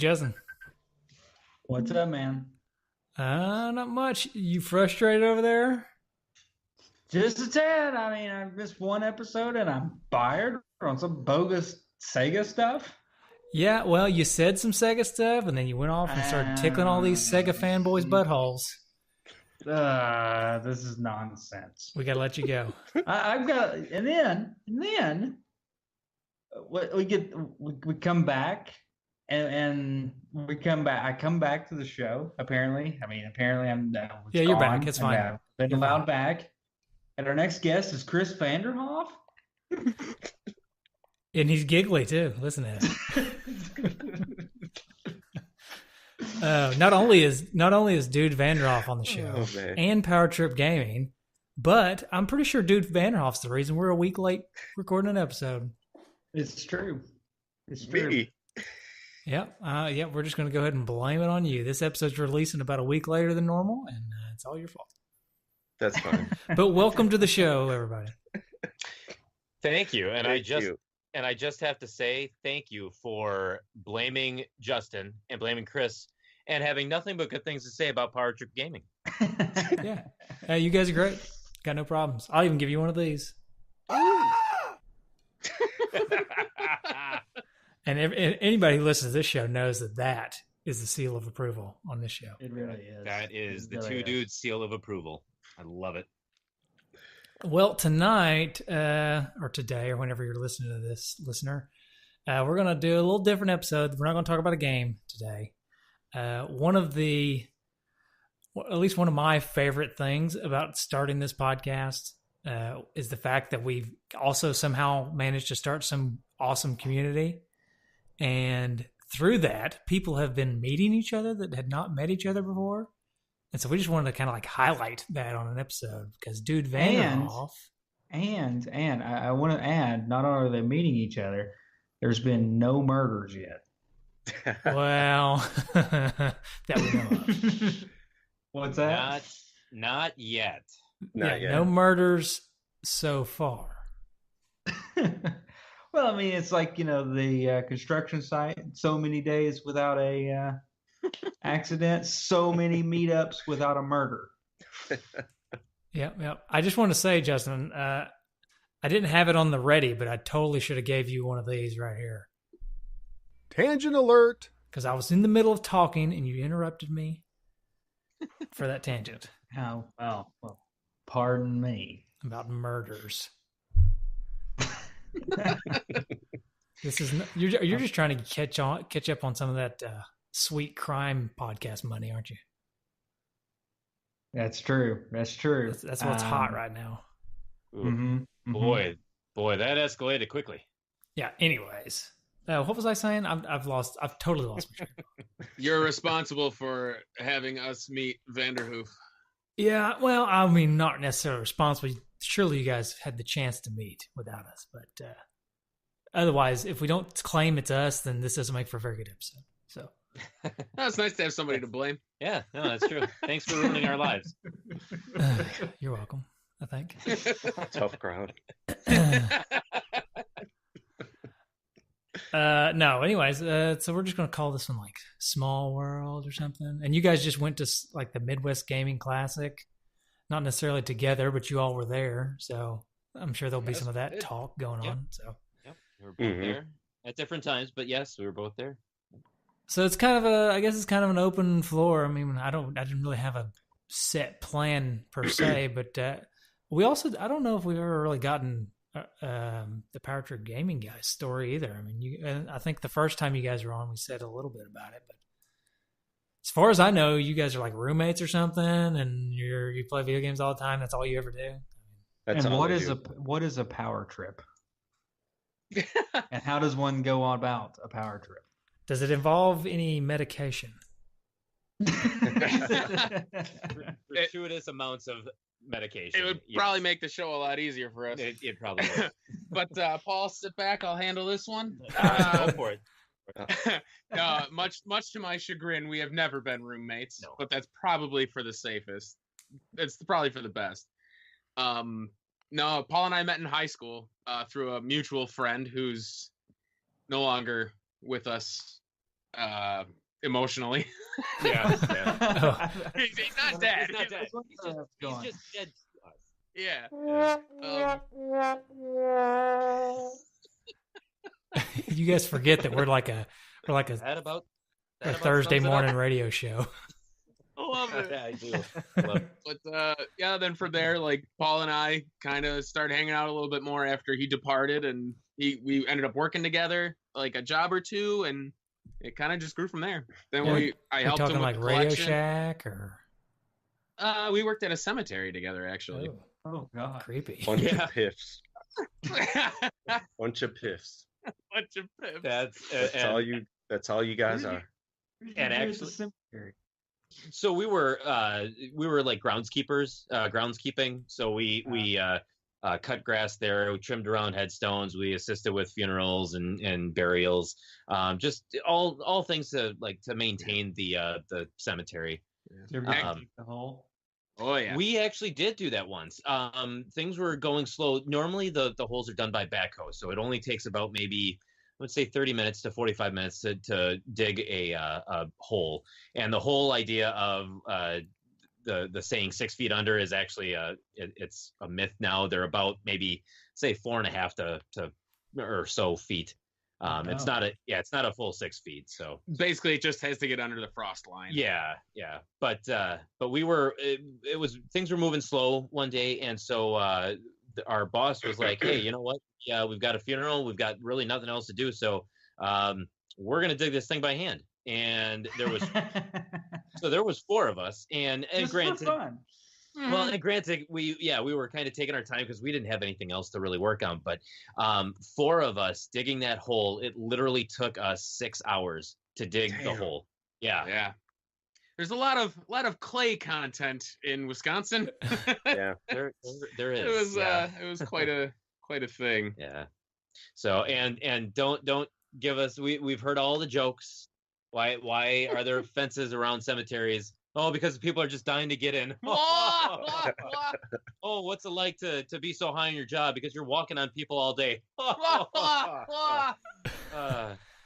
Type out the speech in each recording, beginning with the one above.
Justin. What's up, man? Not much. You frustrated over there? Just a tad. I mean, I missed one episode and I'm fired on some bogus Sega stuff. Yeah, well, you said some Sega stuff, and then you went off and started tickling all these Sega fanboys' buttholes. This is nonsense. We gotta let you go. I've got, and then we come back, and we come back. I come back to the show. Apparently, I'm. Yeah, you're back. It's fine. I've been allowed back. And our next guest is Chris Vanderhoef. And he's giggly too. Listen to him. Not only is Dude Vanderhoef on the show and Power Trip Gaming, but I'm pretty sure Dude Vanderhoef's the reason we're a week late recording an episode. It's true. It's true. Me. Yep. We're just going to go ahead and blame it on you. This episode's releasing about a week later than normal, and it's all your fault. That's fine. But welcome to the show, everybody. Thank you. And I just have to say thank you for blaming Justin and blaming Chris and having nothing but good things to say about Power Trip Gaming. Yeah. Hey, you guys are great. Got no problems. I'll even give you one of these. And anybody who listens to this show knows that is the seal of approval on this show. It really is. That is the two dudes seal of approval. I love it. Well, tonight, or today, or whenever you're listening to this, listener, we're going to do a little different episode. We're not going to talk about a game today. At least one of my favorite things about starting this podcast is the fact that we've also somehow managed to start some awesome community. And through that, people have been meeting each other that had not met each other before. And so we just wanted to kind of like highlight that on an episode because Dude Vanderhoef. And I want to add, not only are they meeting each other, there's been no murders yet. Well, that we know of. What's that? Not yet. Not yet. No murders so far. Well, I mean, it's like, the construction site, so many days without a accident, so many meetups without a murder. Yeah. I just want to say, Justin, I didn't have it on the ready, but I totally should have gave you one of these right here. Tangent alert. Because I was in the middle of talking and you interrupted me for that tangent. Oh, well, pardon me. About murders. This is you're just trying to catch up on some of that sweet crime podcast money, aren't you? That's true. That's true. That's what's hot right now. Boy, that escalated quickly. Yeah. Anyways, what was I saying? I've totally lost my train. You're responsible for having us meet Vanderhoof. Yeah. Well, I mean, not necessarily responsible. Surely you guys had the chance to meet without us, but otherwise, if we don't claim it's us, then this doesn't make for a very good episode. So. No, it's nice to have somebody to blame. Yeah, no, that's true. Thanks for ruining our lives. You're welcome, I think. Tough crowd. No, anyways, so we're just going to call this one like Small World or something. And you guys just went to like the Midwest Gaming Classic. Not necessarily together, but you all were there. So I'm sure there'll be some of that talk going on. So we were both there at different times, but yes, we were both there. So it's kind of I guess it's kind of an open floor. I mean, I didn't really have a set plan per se, but we also, I don't know if we've ever really gotten the Power Trip Gaming guys story either. I mean, I think the first time you guys were on, we said a little bit about it, but as far as I know, you guys are like roommates or something, and you play video games all the time. That's all you ever do. That's and what is a power trip? And how does one go on about a power trip? Does it involve any medication? Gratuitous amounts of medication. It would probably make the show a lot easier for us. It probably would. But Paul, sit back. I'll handle this one. Go for it. Much to my chagrin, we have never been roommates, No. but that's probably for the safest. It's probably for the best. No, Paul and I met in high school through a mutual friend who's no longer with us emotionally. Yeah. He's not dead. He's not dead. He's just dead to us. Yeah. You guys forget that we're like a That about Thursday sums it up. morning radio show. I love it. Yeah, I do. Love it. But yeah, then from there, like Paul and I kind of started hanging out a little bit more after he departed, and we ended up working together like a job or two, and it kind of just grew from there. Then Yeah, I We're helped him talking with like the Radio collection. Shack or We worked at a cemetery together, actually. Oh God. creepy. Bunch Yeah. of piffs. Bunch of piffs. Bunch of pips. That's all you guys are. And actually- So we were like groundskeeping. So we cut grass there. We trimmed around headstones. We assisted with funerals and burials. Just all things to maintain the cemetery. They're Um, the whole. Oh yeah. We actually did do that once. Things were going slow. Normally the holes are done by backhoe, so it only takes about maybe, let's say, 30 minutes to 45 minutes to dig a hole. And the whole idea of the saying 6 feet under is actually it's a myth now. They're about maybe say 4.5 to or so feet. It's not a full 6 feet. So Basically, it just has to get under the frost line. yeah. But things were moving slow one day, and so our boss was like, "Hey, you know what? Yeah, we've got a funeral. We've got really nothing else to do, so we're gonna dig this thing by hand." And there was 4 of us, and Just granted, for fun. well, and granted, we were kind of taking our time because we didn't have anything else to really work on. But 4 of us digging that hole, it literally took us 6 hours to dig the Damn. hole. Yeah. Yeah. There's a lot of clay content in Wisconsin. Yeah. There is. It was quite a thing. Yeah. So and don't give us. We've heard all the jokes. Why are there fences around cemeteries? Oh, because people are just dying to get in. Oh, what's it like to be so high in your job because you're walking on people all day?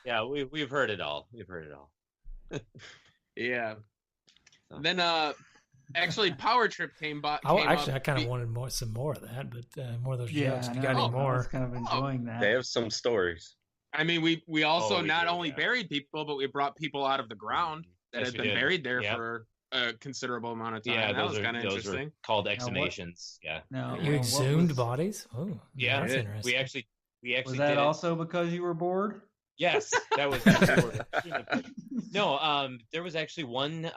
Yeah, we've heard it all. We've heard it all. Yeah. So. Then actually Power Trip came by. I kind of wanted some more of that, but more of those jokes. If you got any I was more? kind of enjoying that. They have some stories. I mean, we also we not did, only yeah. buried people, but we brought people out of the ground that Yes, had we been did. buried there Yep. for a considerable amount of time. Yeah, that was kind of those interesting. were called what- exhumations. Yeah. No, You what exhumed was- bodies? Oh, Yeah. that's interesting. We actually Was that did it. also because you were bored? Yes, that was. No, there was actually one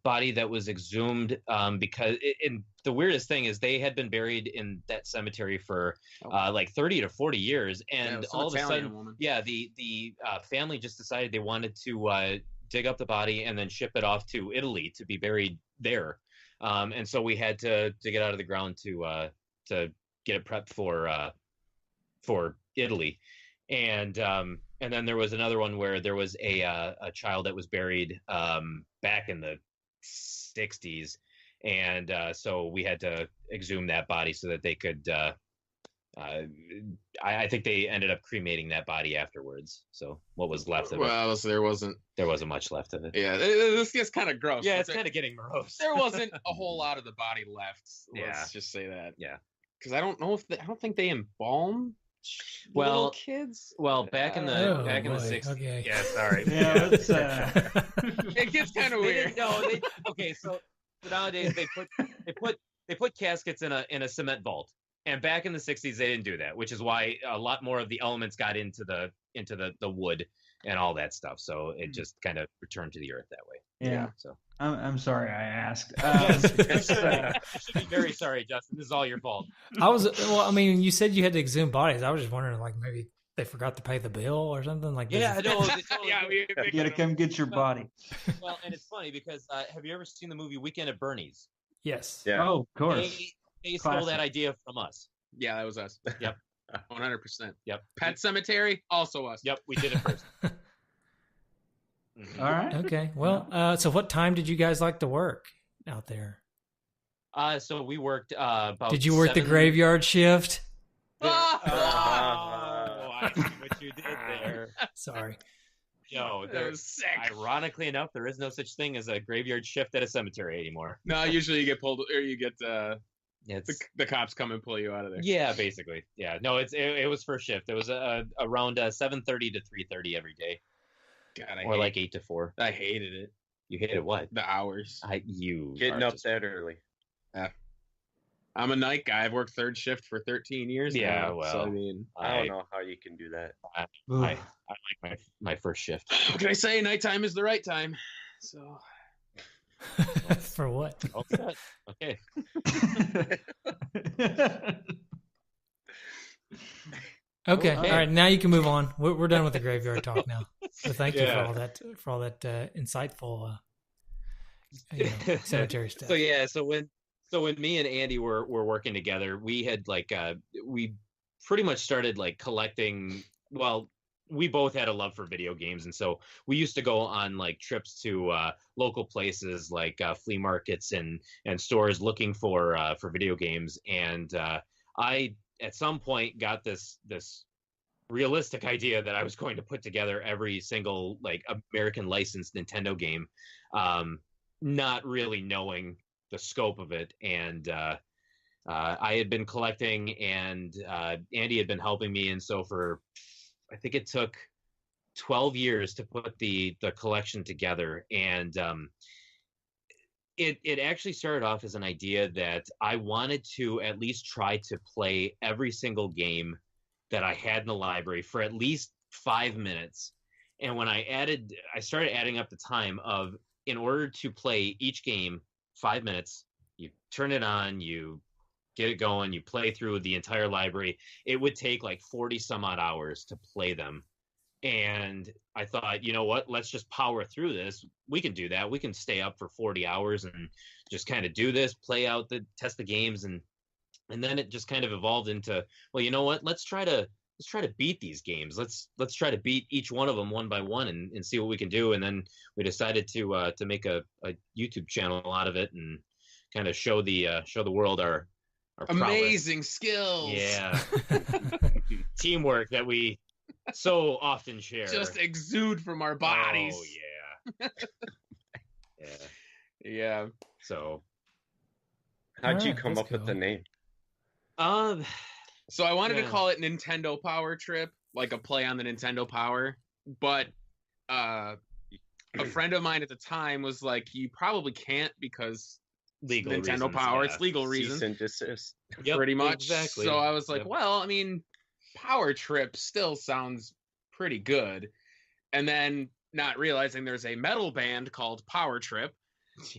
body that was exhumed because and the weirdest thing is they had been buried in that cemetery for like 30 to 40 years, and some all of a Italian sudden, woman. yeah, the family just decided they wanted to dig up the body and then ship it off to Italy to be buried there, and so we had to dig it out of the ground to get it prepped for Italy, and then there was another one where there was a child that was buried back in the 60s, and so we had to exhume that body so that they could. I think they ended up cremating that body afterwards. So what was left of it? Well, so there wasn't Much left of it. Yeah, this gets kind of gross. Yeah, but it's kind of getting morose. there wasn't a whole lot of the body left. Yeah. Let's just say that. Yeah. Because I don't know I don't think they embalm Well, little kids. Well, back in the Oh, back in the boy. 60s. Okay. Yeah, sorry. Yeah, it's, It gets kind of They weird. didn't- no, okay. So nowadays they put caskets in a cement vault, and back in the 60s they didn't do that, which is why a lot more of the elements got into the wood and all that stuff. So it just kind of returned to the earth that way. Yeah. So I'm sorry I asked. you should be very sorry, Justin. This is all your fault. I mean, you said you had to exhume bodies. I was just wondering, like, maybe they forgot to pay the bill or something. Like, Yeah, this no. they totally Yeah, did. we You gotta come get your body. Well, and it's funny because have you ever seen the movie Weekend at Bernie's? yes. Yeah. Oh, of course. They stole Classic. that idea from us. Yeah, that was us. Yep. 100%. Yep. Pet Cemetery, also us. Yep, we did it first. Mhm. All right. Okay. Well, so what time did you guys like to work out there? So we worked about. Did you work the 7 graveyard shift? Oh, I see what you did there. Sorry. Yo, That was sick. ironically enough, there is no such thing as a graveyard shift at a cemetery anymore. No, usually you get pulled, or you get It's the cops come and pull you out of there. yeah, basically. Yeah, no, it was first shift. It was around 7:30 to 3:30 every day, God, or like 8 to 4. I hated it. You hated what? The hours. Getting up that early. I'm a night guy. I've worked third shift for 13 years Yeah, now. well, So, I mean, I don't know how you can do that. I like my first shift. what can I say? Nighttime is the right time. So For what? Okay. Okay. Okay. All right. Now you can move on. We're done with the graveyard talk now. So thank you Yeah. for all that insightful cemetery stuff. So when me and Andy were working together, we had we pretty much started like collecting. Well, we both had a love for video games, and so we used to go on like trips to local places like flea markets and stores looking for video games. And I at some point got this realistic idea that I was going to put together every single like American licensed Nintendo game, not really knowing the scope of it. And I had been collecting, and Andy had been helping me, and so for I think it took 12 years to put the collection together. And it actually started off as an idea that I wanted to at least try to play every single game that I had in the library for at least 5 minutes. And when I started adding up the time of, in order to play each game 5 minutes, you turn it on, you get it going, you play through the entire library, it would take like 40 some odd hours to play them. And I thought, you know what, let's just power through this. We can do that. We can stay up for 40 hours and just kind of do this, test the games. And then it just kind of evolved into, well, you know what, let's try to beat these games. Let's try to beat each one of them one by one and see what we can do. And then we decided to make a YouTube channel out of it and kind of show the world our amazing skills. Yeah. Teamwork that we so often share. Just exude from our bodies. Oh yeah. Yeah. So How'd you Alright, come that's up with the cool. name? So I wanted to Yeah. call it Nintendo Power Trip, like a play on the Nintendo Power, but a friend of mine at the time was like, "You probably can't because legal Nintendo reasons, Power. yeah. It's legal Cease reasons." and desist. Yep, Pretty much. exactly. So I was like, Yep. well, I mean, Power Trip still sounds pretty good. And then not realizing there's a metal band called Power Trip.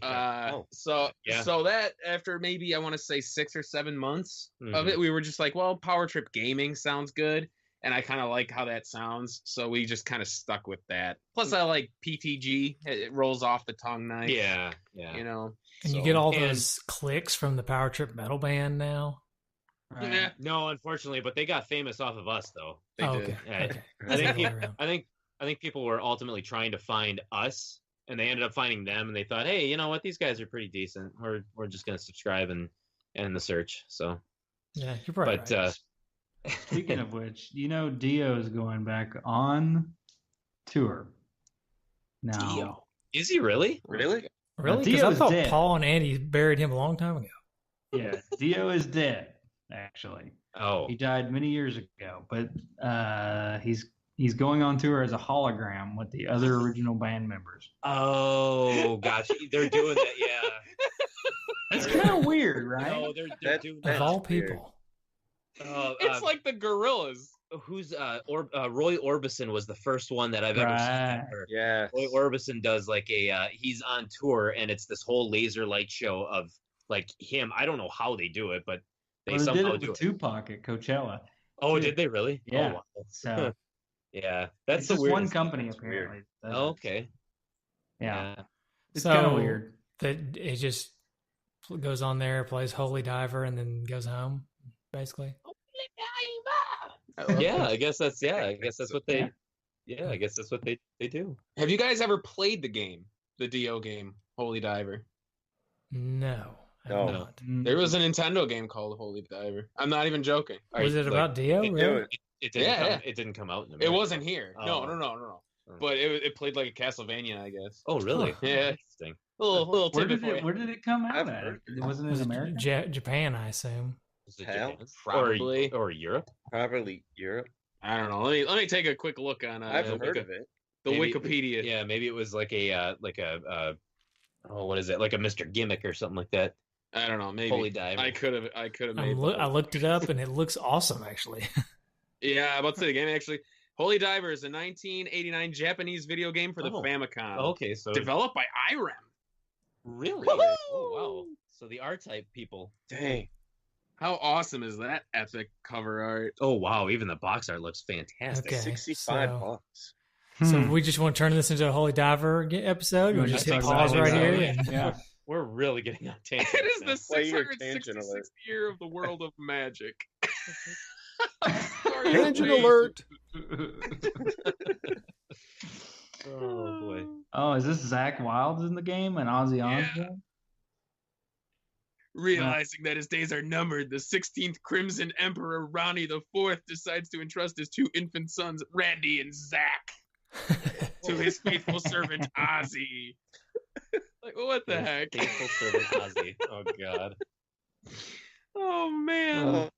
Oh. So Yeah. that after maybe I want to say 6 or 7 months of Mhm. it, we were just like, well, Power Trip Gaming sounds good. And I kind of like how that sounds. So we just kind of stuck with that. Plus I like PTG. It rolls off the tongue nice. Yeah. You know. And you so- get all and- those clicks from the Power Trip metal band now. Right. Yeah. No, unfortunately, but they got famous off of us though. They Oh, did. okay. Yeah. Okay. I That's think the other way around. I think people were ultimately trying to find us, and they ended up finding them, and they thought, hey, you know what, these guys are pretty decent. We're just gonna subscribe and end the search. So, Yeah, you're probably but right. Speaking of which, Dio is going back on tour now. Dio. Is he really? Really? Really? Because I Dio's thought dead. Paul and Andy buried him a long time ago. Yeah, Dio is dead. Actually, Oh, he died many years ago, but he's going on tour as a hologram with the other original band members. oh, gotcha. They're doing that. Yeah. That's kind of weird, right? No, they're That- doing Of That's that. all weird. people. It's like the Gorillas. Who's Roy Orbison was the first one that I've ever seen. Right. Or Yeah. Roy Orbison does like he's on tour, and it's this whole laser light show of like him. I don't know how they do it, but they Well, they did somehow it do with it. Tupac at Coachella. Oh, too. did they really? Yeah. Oh, wow. So Yeah, that's it's the just weirdest one thing. company That's weird. apparently. does Oh, it. okay. Yeah, Yeah. it's So- kind of weird. That it just goes on there, plays Holy Diver, and then goes home, basically. Yeah, I guess that's what they. Yeah. Yeah, I guess that's what they do. Have you guys ever played the game, the Dio game, Holy Diver? No. I No. have not. Mm, There was a Nintendo game called Holy Diver. I'm not even joking. Are Was you, it like, about Dio? They do Really? it. It didn't. It didn't come out in America. It wasn't here. Oh. No. But it played like a Castlevania, I guess. Oh, really? Yeah. Interesting. Little Where tidbit did for it? you. Where did it come out I've at? heard It wasn't Was in it America. Japan, I assume. Was it Hell, Japan? Probably. Or Europe? Probably Europe. I don't know. Let me take a quick look on. I've heard of it. The Maybe- Wikipedia. Yeah, maybe it was like a what is it? Like a Mr. Gimmick or something like that. I don't know. Maybe Holy Diver. I could have made. I looked it up and it looks awesome, actually. Yeah, I'm about to say the game actually. Holy Diver is a 1989 Japanese video game for the Oh. Famicom. Okay, so Developed by IREM. really? Woohoo! Oh wow. So the R-Type people. Dang. How awesome is that epic cover art? Oh wow, even the box art looks fantastic. Okay, 65 so- bucks. So Hmm. we just want to turn this into a Holy Diver episode. You We'll wanna just talk hit about pause Holy right here. Diver? And, Yeah. We're really getting on tangent. It is now. the Play your 666th year of the world of magic. Tangent alert. Oh boy. Oh, is this Zach Wilds in the game and Ozzy Yeah. Osbourne? Realizing that his days are numbered, the 16th Crimson Emperor Ronnie IV decides to entrust his two infant sons, Randy and Zach, to his faithful servant Ozzy. Like, what the heck? Faithful servant Ozzy. Oh god. Oh man, Oh,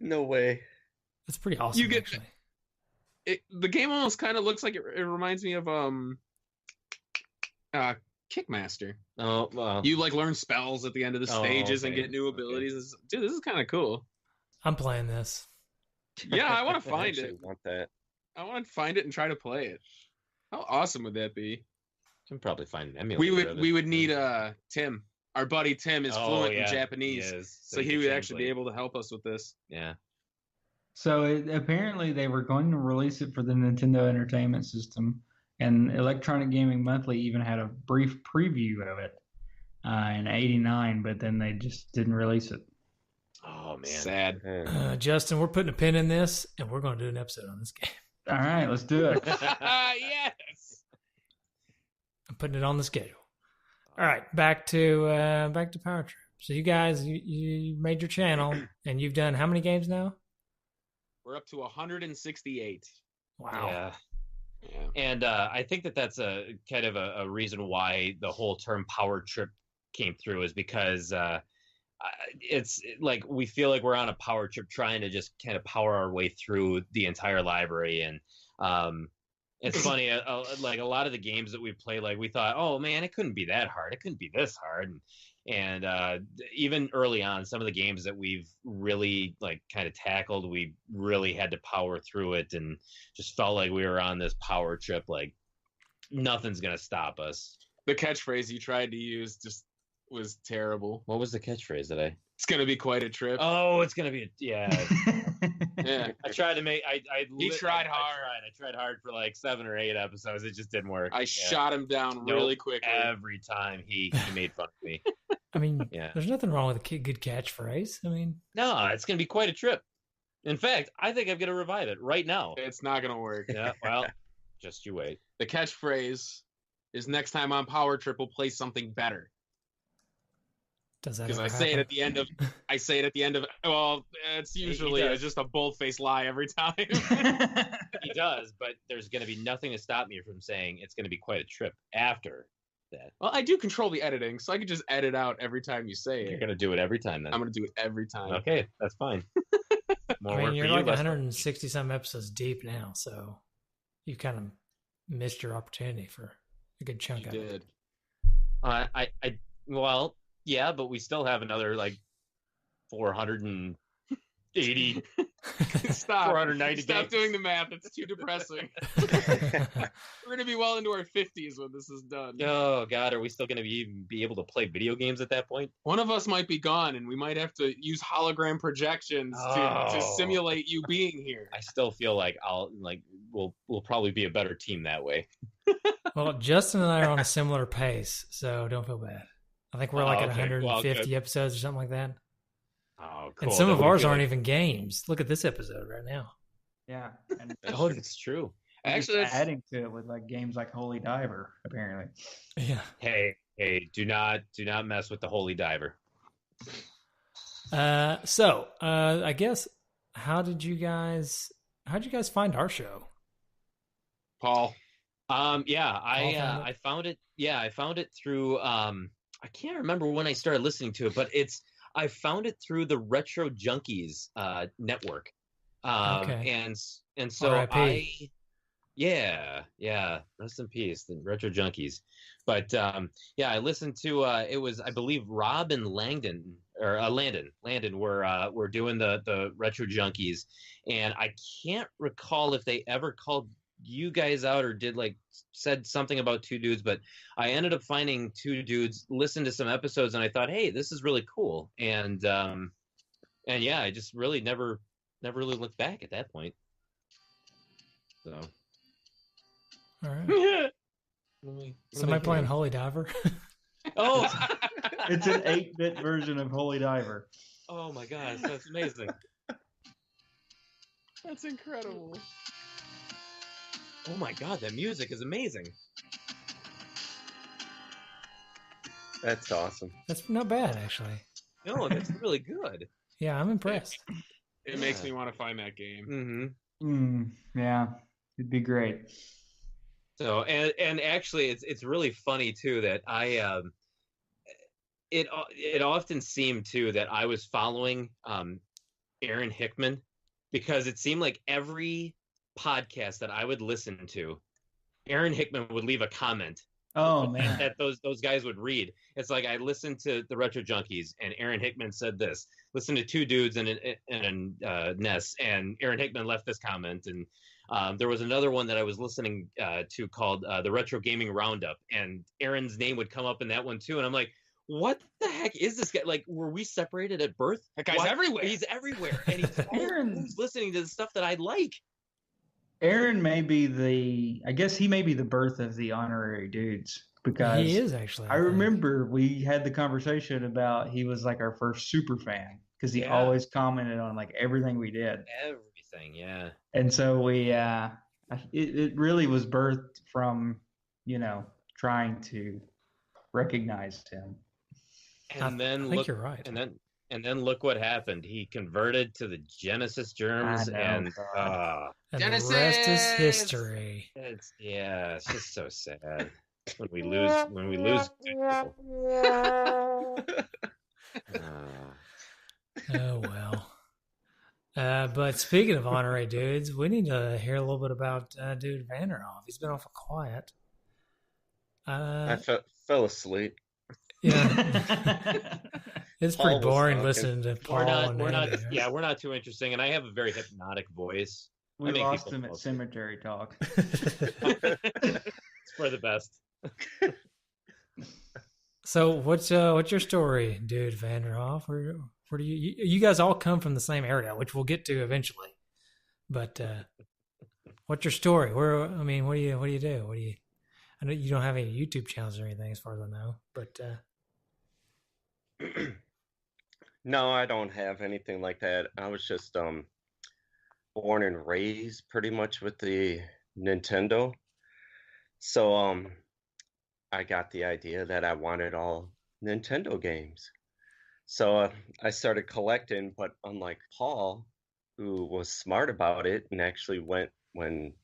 no way. That's pretty awesome, You get- actually. the game almost kind of looks like it reminds me of Kickmaster. Oh well. You like learn spells at the end of the Oh, stages and okay. get new abilities. Dude, this is kind of cool. I'm playing this. Yeah, I want to I find actually it. want that. I want to find it and try to play it. How awesome would that be? Can probably find an We emulator. would of it. we would need Tim. Our buddy Tim is Oh, fluent yeah, in Japanese, he is. so he could would actually be translate. able to help us with this. Yeah. So apparently they were going to release it for the Nintendo Entertainment System, and Electronic Gaming Monthly even had a brief preview of it in '89, but then they just didn't release it. Oh man. Sad. Yeah. Justin, we're putting a pin in this, and we're going to do an episode on this game. All right, let's do it. Yes. I'm putting it on the schedule. All right, back to Power Trip. So you guys, you made your channel, and you've done how many games now? We're up to 168. Wow. Yeah. Yeah. And I think that's a kind of a reason why the whole term power trip came through is because it's like we feel like we're on a power trip trying to just kind of power our way through the entire library. And it's funny, like a lot of the games that we play, like we thought, oh man, it couldn't be that hard. It couldn't be this hard. And even early on, some of the games that we've really like kind of tackled, we really had to power through it and just felt like we were on this power trip. Like nothing's going to stop us. The catchphrase you tried to use just was terrible. What was the catchphrase that I? It's gonna be quite a trip. Oh, it's going to be, yeah. Yeah. I tried to make, He tried hard. I tried hard for like 7 or 8 episodes. It just didn't work. I Yeah. shot him down really quickly. Every time he made fun of me. I mean, Yeah. there's nothing wrong with a good catchphrase. I mean, No, it's going to be quite a trip. In fact, I think I'm going to revive it right now. It's not gonna work. Yeah, well, just you wait. The catchphrase is next time on Power Trip we'll play something better. does that Because ever I say it happen? at the end of well, it's usually does. just a bold-faced lie every time. He does, but there's going to be nothing to stop me from saying it's going to be quite a trip after that. Well, I do control the editing, so I can just edit out every time you say You're it. going to do it every time then. I'm gonna do it every time. Okay, that's fine. More I work mean, you're for you, like less 160 some episodes deep now, so you kind of missed your opportunity for a good chunk You of it. did. well, yeah, but we still have another like 480. Stop. 490 Stop games. doing the math. It's too depressing. We're gonna be well into our 50s when this is done. Oh God, are we still going to be able to play video games at that point? One of us might be gone, and we might have to use hologram projections to Oh. simulate you being here. I still feel like we'll probably be a better team that way. Well, Justin and I are on a similar pace, so don't feel bad. I think we're like at Okay, well, 150 good. episodes or something like that. Oh, cool. And some Then of we ours feel aren't like- even games. Look at this episode right now. Yeah. And Oh, it's true. Actually, that's adding to it with like games like Holy Diver, apparently. Yeah. Hey, do not mess with the Holy Diver. So I guess, how did you guys how'd you guys find our show? Paul. I found it. Yeah, I found it through. I can't remember when I started listening to it, but I found it through the Retro Junkies network. Okay. And so R.I.P. yeah, rest in peace, the Retro Junkies. But I listened to it was, I believe, Rob and Landon were doing the Retro Junkies, and I can't recall if they ever called you guys out or said something about Two Dudes, but I ended up finding Two Dudes, listened to some episodes, and I thought, hey, this is really cool, and I just really never really looked back at that point. So, All right. Somebody playing Holy Diver? Oh, It's an 8-bit version of Holy Diver. oh my gosh, that's amazing. That's incredible. Oh my god, that music is amazing. That's awesome. That's not bad, actually. No, that's really good. Yeah, I'm impressed. It makes me want to find that game. Mm-hmm. Yeah, it'd be great. So, and actually, it's really funny too that it often seemed too that I was following Aaron Hickman, because it seemed like every podcast that I would listen to, Aaron Hickman would leave a comment. Oh man, that those guys would read. It's like I listened to the Retro Junkies, and Aaron Hickman said this. Listen to Two Dudes and Ness, and Aaron Hickman left this comment. And there was another one that I was listening to called the Retro Gaming Roundup, and Aaron's name would come up in that one too. And I'm like, what the heck is this guy? Like, were we separated at birth? That guy's everywhere. He's everywhere, and he's always listening to the stuff that I like. Aaron may be he may be the birth of the honorary dudes, because He is actually. I remember we had the conversation about he was like our first super fan, because he Yeah. always commented on like everything we did. Everything, yeah. And so we, it really was birthed from, trying to recognize him. And then I think look, you're right. and then look what happened. He converted to the Genesis germs, I know, and And Genesis! the rest is history. it's just so sad when we lose good people. Oh, well. But speaking of honorary dudes, we need to hear a little bit about Dude Vanderhoef. He's been awful quiet. I fell asleep. Yeah. It's Paul pretty was boring talking. listening to Paul. we're not too interesting, and I have a very hypnotic voice. We I make lost people him at fall cemetery talk. It's for the best. So what's your story, Dude Vanderhoef? Where do you guys all come from the same area, which we'll get to eventually. But what's your story? What do you do? I know you don't have any YouTube channels or anything, as far as I know. But No, I don't have anything like that. I was just born and raised pretty much with the Nintendo. So I got the idea that I wanted all Nintendo games. So I started collecting, but unlike Paul, who was smart about it and actually went when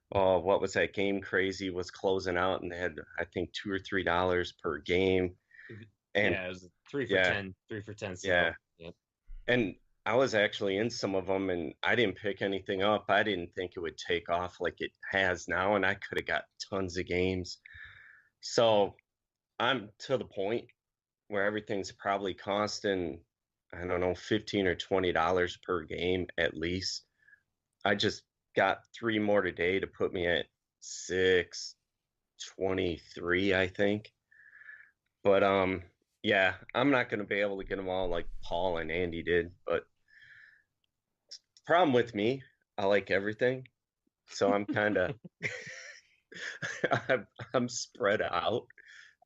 what was that, Game Crazy was closing out, and they had, I think, $2 or $3 per game. And yeah, it was 3 for 10, 3 for 10. Yeah. Yep. And I was actually in some of them, and I didn't pick anything up. I didn't think it would take off like it has now, and I could have got tons of games. So I'm to the point where everything's probably costing, I don't know, $15 or $20 per game at least. I just got 3 more today to put me at $623, I think. But yeah, I'm not going to be able to get them all like Paul and Andy did. But the problem with me, I like everything, so I'm kind of I'm spread out.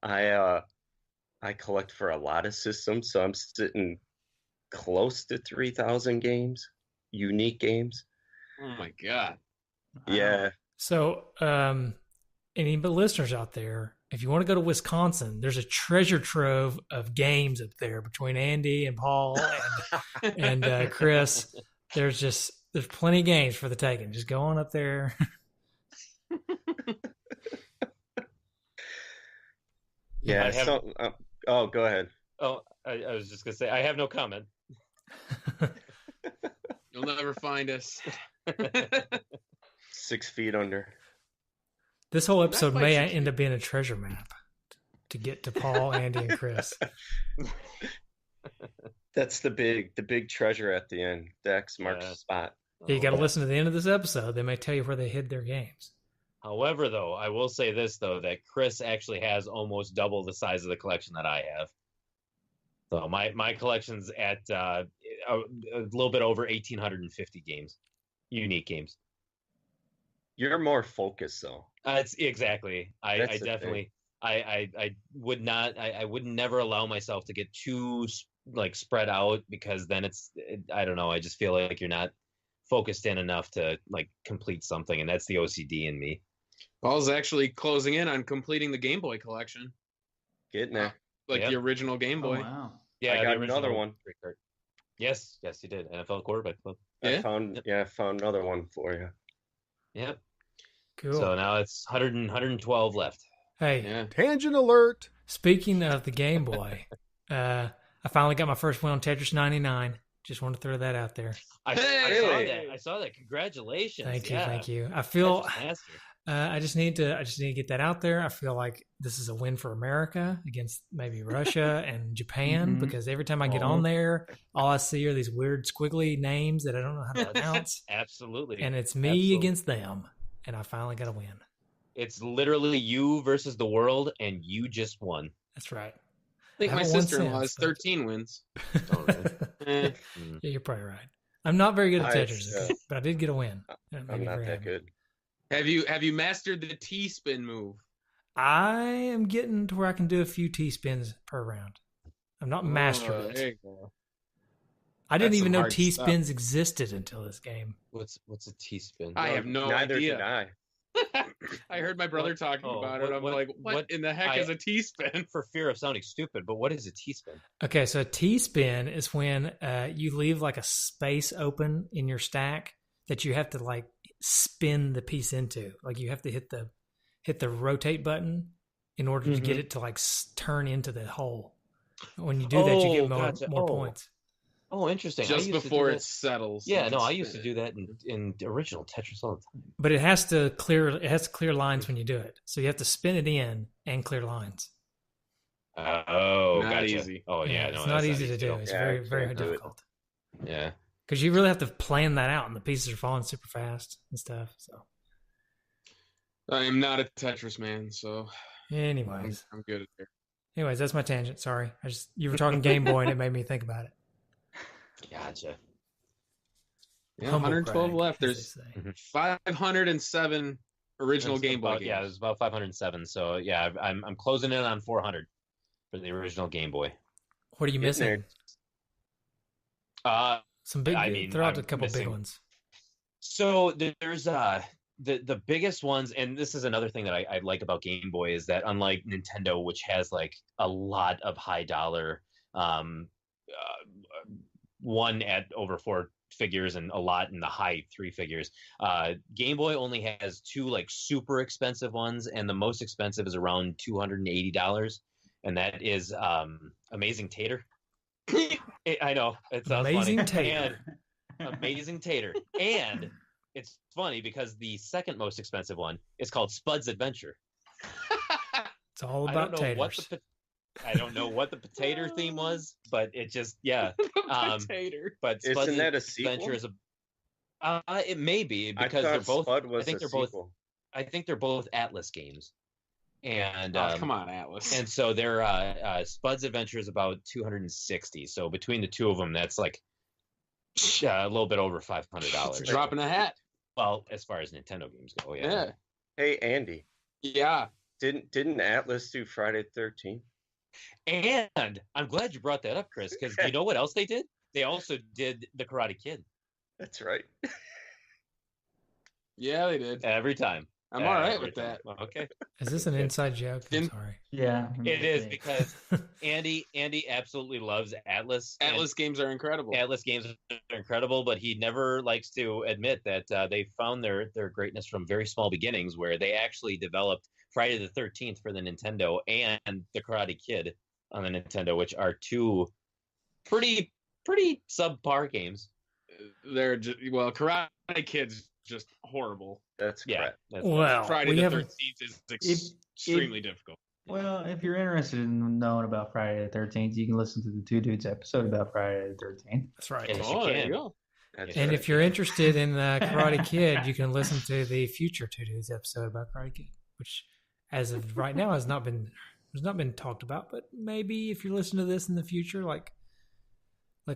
I collect for a lot of systems, so I'm sitting close to 3,000 games, unique games. Oh my god. Yeah. so any but listeners out there, if you want to go to Wisconsin, there's a treasure trove of games up there between Andy and Paul and Chris. There's just there's plenty of games for the taking. Just go on up there. Yeah. I have- So, oh, go ahead. Oh, I was just gonna say I have no comment. You'll never find us. 6 feet under. This whole episode quite may 6 end up being a treasure map to get to Paul, Andy, and Chris. That's the big treasure at the end. The X marks the spot. You got to listen to the end of this episode. They may tell you where they hid their games. However, though, I will say this though that Chris actually has almost double the size of the collection that I have. So my collection's at a little bit over 1,850 games, unique games. You're more focused, though. It's exactly. I That's the definitely. I would not. I would never allow myself to get too like spread out because then I don't know. I just feel like you're not focused in enough to like complete something, and that's the OCD in me. Paul's actually closing in on completing the Game Boy collection, Getting there. like the original Game Boy. Oh, wow. Yeah, I got the another original one. record. Yes, you did. NFL Quarterback Club. Yeah? I found another one for you. Yep. Cool. So now it's 112 left. Hey, Yeah. Tangent alert. speaking of the Game Boy, I finally got my first win on Tetris 99. Just want to throw that out there. I Hey! saw that. Congratulations. Thank you. I feel Tetris Master. I just need to get that out there. I feel like this is a win for America against maybe Russia and Japan because every time I get on there, all I see are these weird squiggly names that I don't know how to pronounce, Absolutely. and it's me Absolutely. against them, and I finally got a win. It's literally you versus the world, and you just won. That's right. I think I my haven't won sister-in-law since, has but- 13 wins. Oh, really? Eh. Yeah, you're probably right. I'm not very good at Nice, Tetris, but I did get a win. That made I'm me not very that happy. good. Have you mastered the T-spin move? I am getting to where I can do a few T-spins per round. I'm not mastered Oh, it. there you go. I didn't That's even some know hard T-spins existed until this game. What's a teaspoon? I have no Neither idea. did I. I heard my brother talking about it. I'm like, what in the heck is a T-spin? For fear of sounding stupid, but what is a teaspoon? Okay, so a T-spin is when you leave like a space open in your stack that you have to like spin the piece into. Like you have to hit the rotate button in order to get it to like turn into the hole. When you do that, you get more points. Oh, interesting. I Just used to do before that- it settles. Yeah, you no, can I used to spin do that in the original Tetris all the time. But it has to clear lines when you do it. So you have to spin it in and clear lines. Oh, Not gotcha. easy. Oh, yeah, it's no, not that's easy to do. at It's Yeah, very, I very can't do it. difficult. all. Yeah. Because you really have to plan that out, and the pieces are falling super fast and stuff. So, I am not a Tetris man, so anyways, I'm good at it. that's my tangent. Sorry, you were talking Game Boy, and it made me think about it. Gotcha. Yeah, Humble 112 brag, left. as There's they say. 507 original It's Game Boy about, games. Yeah, it was about 507. So yeah, I'm closing in on 400 for the original Game Boy. What are you Getting missing? there. Some big. I mean, throw out I'm a couple missing- big ones. So there's the biggest ones, and this is another thing that I like about Game Boy is that unlike Nintendo, which has like a lot of high dollar, one at over 4 figures and a lot in the high 3 figures. Game Boy only has 2 like super expensive ones, and the most expensive is around $280, and that is Amazing Tater. I know it sounds Amazing funny. Tater. And Amazing Tater, and it's funny because the second most expensive one is called Spud's Adventure. It's all I about don't know taters. I don't know what the potato theme was, but it just Tater. But Isn't Spud's that a sequel? Adventure is it may be I because thought they're both. Spud was I think a they're both. sequel. I think they're both Atlas games, and Oh, come on, Atlas. and so they're Spud's Adventure is about 260. So between the two of them, that's like a little bit over $500. It's a drop in a hat. Well, as far as Nintendo games go, yeah. Yeah. Hey, Andy, Yeah. didn't Atlas do Friday the 13th? And I'm glad you brought that up, Chris, because you know what else they did? They also did the Karate Kid That's right. Yeah, they did. every time. I'm all right with that. Okay. Is this an inside joke? I'm Didn't- sorry. Yeah, It is because Andy absolutely loves Atlas. and Atlas games are incredible. Atlas games are incredible, but he never likes to admit that they found their greatness from very small beginnings, where they actually developed Friday the 13th for the Nintendo and the Karate Kid on the Nintendo, which are two pretty subpar games. They're just, well, Karate Kid's just horrible. That's Yeah, correct. that's Well, Friday we the haven't. 13th is extremely difficult. Well, if you're interested in knowing about Friday the 13th, you can listen to the Two Dudes episode about Friday the 13th. That's right. Yes, you Oh, there you can. go. That's And right. if you're interested in Karate Kid, you can listen to the future Two Dudes episode about Karate Kid, which, as of right now, has not been talked about. But maybe if you listen to this in the future, like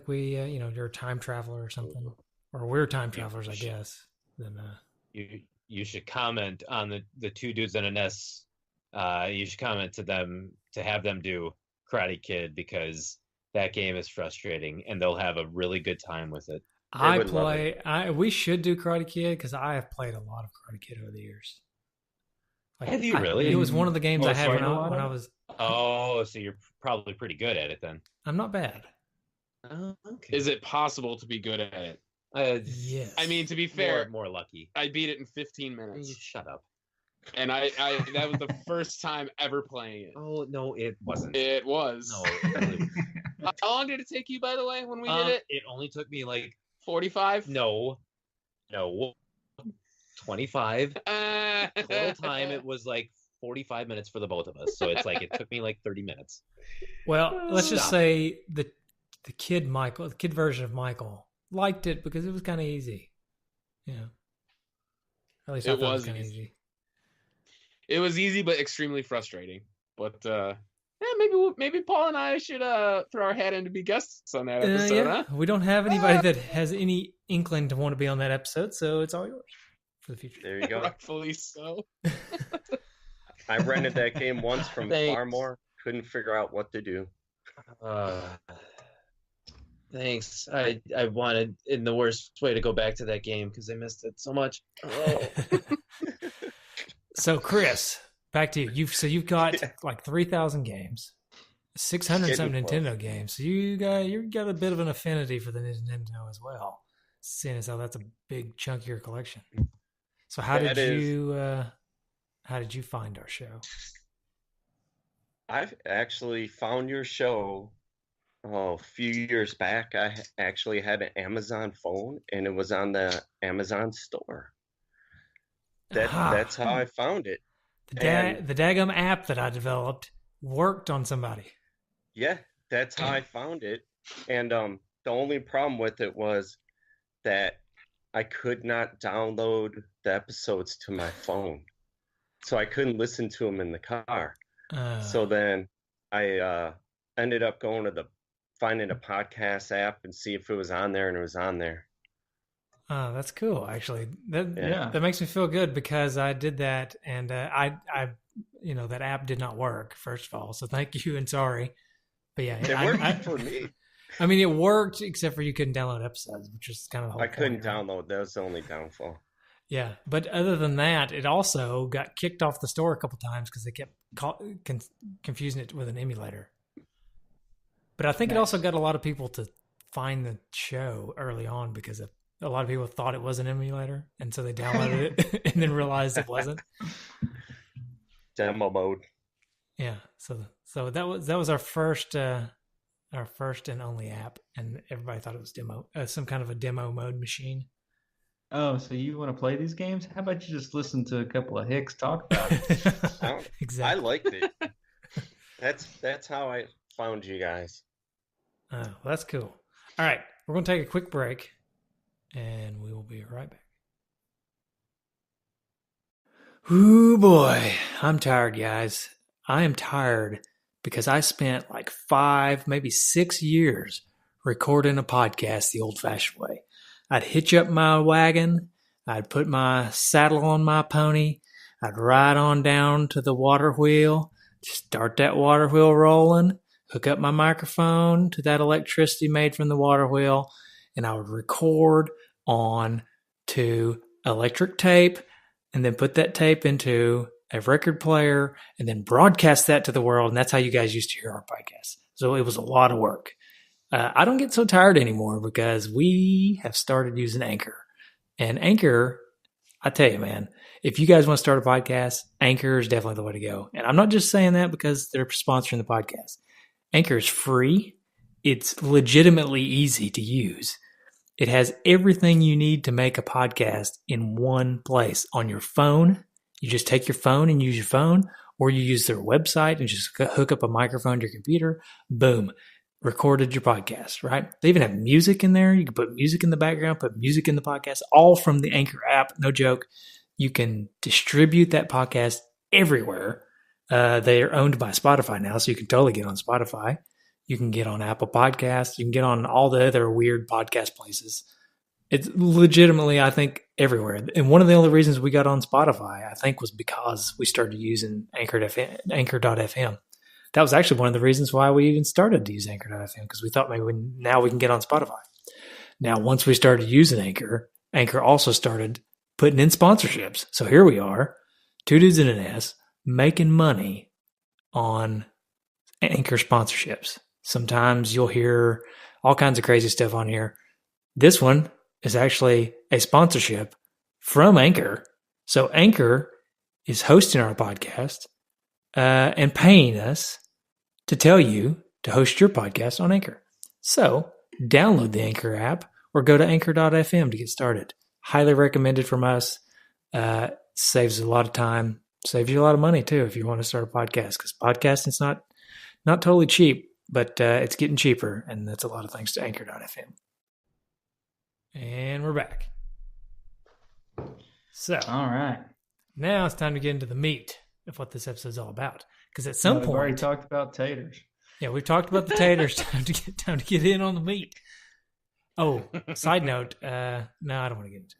we, you're a time traveler or something, or we're time travelers, I guess. Then You should comment on the Two Dudes and an S. You should comment to have them do Karate Kid, because that game is frustrating and they'll have a really good time with it. I would love play. We should do Karate Kid because I have played a lot of Karate Kid over the years. Have you really? It was one of the games Oh, I had when played a lot I of it? was. Oh, so you're probably pretty good at it then. I'm not bad. Oh, okay. Is it possible to be good at it? Yes. I mean, to be fair, more lucky. I beat it in 15 You minutes, shut up. and I that was the first time ever playing it. Oh no, it wasn't. It was. No, it really- How long did it take you, by the way, when we did it? It only took me like 45. no, 25 total time. It was like 45 minutes for the both of us, so it's like it took me like 30 minutes. Well, let's just Stop. say the kid version of Michael liked it because it was kind of easy. Yeah. At least I It thought it was was kind of easy. easy. It was easy but extremely frustrating. But maybe Paul and I should throw our hat in to be guests on that episode, huh? We don't have anybody that has any inkling to want to be on that episode, so it's all yours for the future. There you go. Rightfully so. I rented that game once from Thanks. Farmore. Couldn't figure out what to do. Thanks. I wanted in the worst way to go back to that game because I missed it so much. Oh. So, Chris, back to you. You've got like 3,000 games, 600 something Getting close. Nintendo games. So you got a bit of an affinity for the Nintendo as well, seeing as how that's a big chunk of your collection. So how That did is- you find our show? I've actually found your show a few years back. I actually had an Amazon phone, and it was on the Amazon store. That's how I found it. The daggum app that I developed worked on somebody. Yeah, that's how I found it. And the only problem with it was that I could not download the episodes to my phone, so I couldn't listen to them in the car. So then I ended up going to finding a podcast app and see if it was on there, and it was on there. Oh, that's cool. Actually, that Yeah. that makes me feel good because I did that, and I that app did not work. First of all, so thank you and sorry. But yeah, It worked for me. I mean, it worked except for you couldn't download episodes, which is kind of the whole I couldn't point, right? download. That was the only downfall. Yeah, but other than that, it also got kicked off the store a couple times because they kept confusing it with an emulator. But I think it also got a lot of people to find the show early on because a lot of people thought it was an emulator, and so they downloaded it and then realized it wasn't. Demo mode. Yeah, so that was our first and only app, and everybody thought it was some kind of a demo mode machine. Oh, so you want to play these games? How about you just listen to a couple of hicks talk about it? I Exactly. liked it. That's how I found you guys. Oh, well, that's cool. All right, we're going to take a quick break, and we will be right back. Ooh, boy. I'm tired, guys. I am tired because I spent like 5, maybe 6 years recording a podcast the old-fashioned way. I'd hitch up my wagon. I'd put my saddle on my pony. I'd ride on down to the water wheel, start that water wheel rolling, hook up my microphone to that electricity made from the water wheel, and I would record on to electric tape. and then put that tape into a record player and then broadcast that to the world. And that's how you guys used to hear our podcast. So it was a lot of work. I don't get so tired anymore because we have started using Anchor. And Anchor, I tell you, man, if you guys want to start a podcast, Anchor is definitely the way to go. And I'm not just saying that because they're sponsoring the podcast. Anchor is free. It's legitimately easy to use. It has everything you need to make a podcast in one place. On your phone, you just take your phone and use your phone, or you use their website and just hook up a microphone to your computer. Boom. Recorded your podcast, right? They even have music in there. You can put music in the background, put music in the podcast, all from the Anchor app. No joke. You can distribute that podcast everywhere. They are owned by Spotify now, so you can totally get on Spotify. You can get on Apple Podcasts. You can get on all the other weird podcast places. It's legitimately, I think, everywhere. And one of the only reasons we got on Spotify, I think, was because we started using Anchor.fm. That was actually one of the reasons why we even started to use Anchor.fm, because we thought maybe now we can get on Spotify. Now, once we started using Anchor, Anchor also started putting in sponsorships. So here we are, two dudes in an S, making money on Anchor sponsorships. Sometimes you'll hear all kinds of crazy stuff on here. This one is actually a sponsorship from Anchor. So Anchor is hosting our podcast and paying us to tell you to host your podcast on Anchor. So download the Anchor app or go to anchor.fm to get started. Highly recommended from us. Saves a lot of time. Saves you a lot of money too if you want to start a podcast, because podcasting's not totally cheap, but it's getting cheaper, and that's a lot of thanks to anchor.fm. And we're back. So, All right. now it's time to get into the meat of what this episode's all about. Because at some We've point, already talked about taters. yeah, we've talked about the taters. Time to get in on the meat. Oh, side note, no, I don't want to get into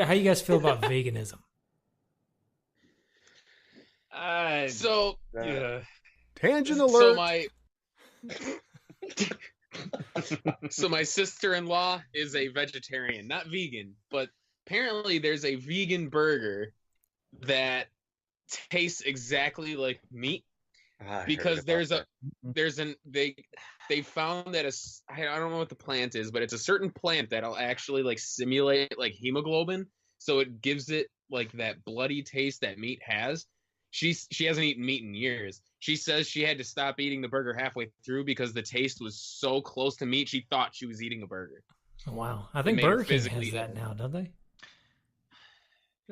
it. How you guys feel about veganism? So Tangent So alert. my sister-in-law is a vegetarian, not vegan, but apparently there's a vegan burger that tastes exactly like meat, because they found that I don't know what the plant is, but it's a certain plant that'll actually like simulate like hemoglobin, so it gives it like that bloody taste that meat has. She hasn't eaten meat in years. She says she had to stop eating the burger halfway through because the taste was so close to meat. She thought she was eating a burger. Oh, wow. I think Burger King has that now, don't they?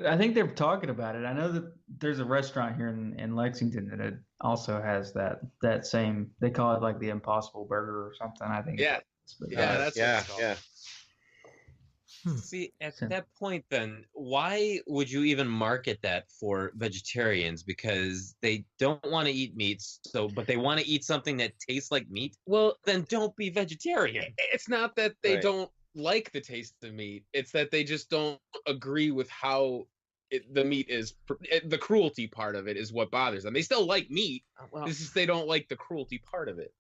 I think they're talking about it. I know that there's a restaurant here in Lexington that it also has that same. They call it like the Impossible Burger or something. I think. Yeah. That's what it's called. yeah. See, at that point, then, why would you even market that for vegetarians? Because they don't want to eat meats, but they want to eat something that tastes like meat. Well, then don't be vegetarian. It's not that they Right. don't like the taste of meat. It's that they just don't agree with how the meat is. The cruelty part of it is what bothers them. They still like meat. Well, It's just they don't like the cruelty part of it.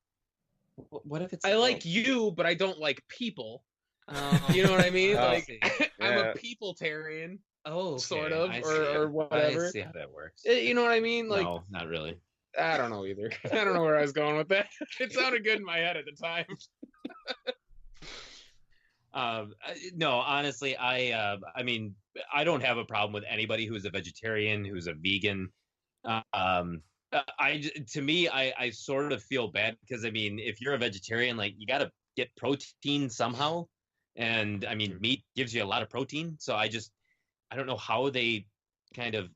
what if it's? I like you, but I don't like people. You know what I mean? Oh, Like, see. I'm Yeah. a people-tarian, Oh, sort of, I see or it. whatever. I see how that works. You know what I mean? Like, No, not really. I don't know either. I don't know where I was going with that. It sounded good in my head at the time. No, honestly, I mean, I don't have a problem with anybody who's a vegetarian, who's a vegan. To me, I sort of feel bad because, I mean, if you're a vegetarian, like, you got to get protein somehow. And I mean, meat gives you a lot of protein. So I don't know how they kind of,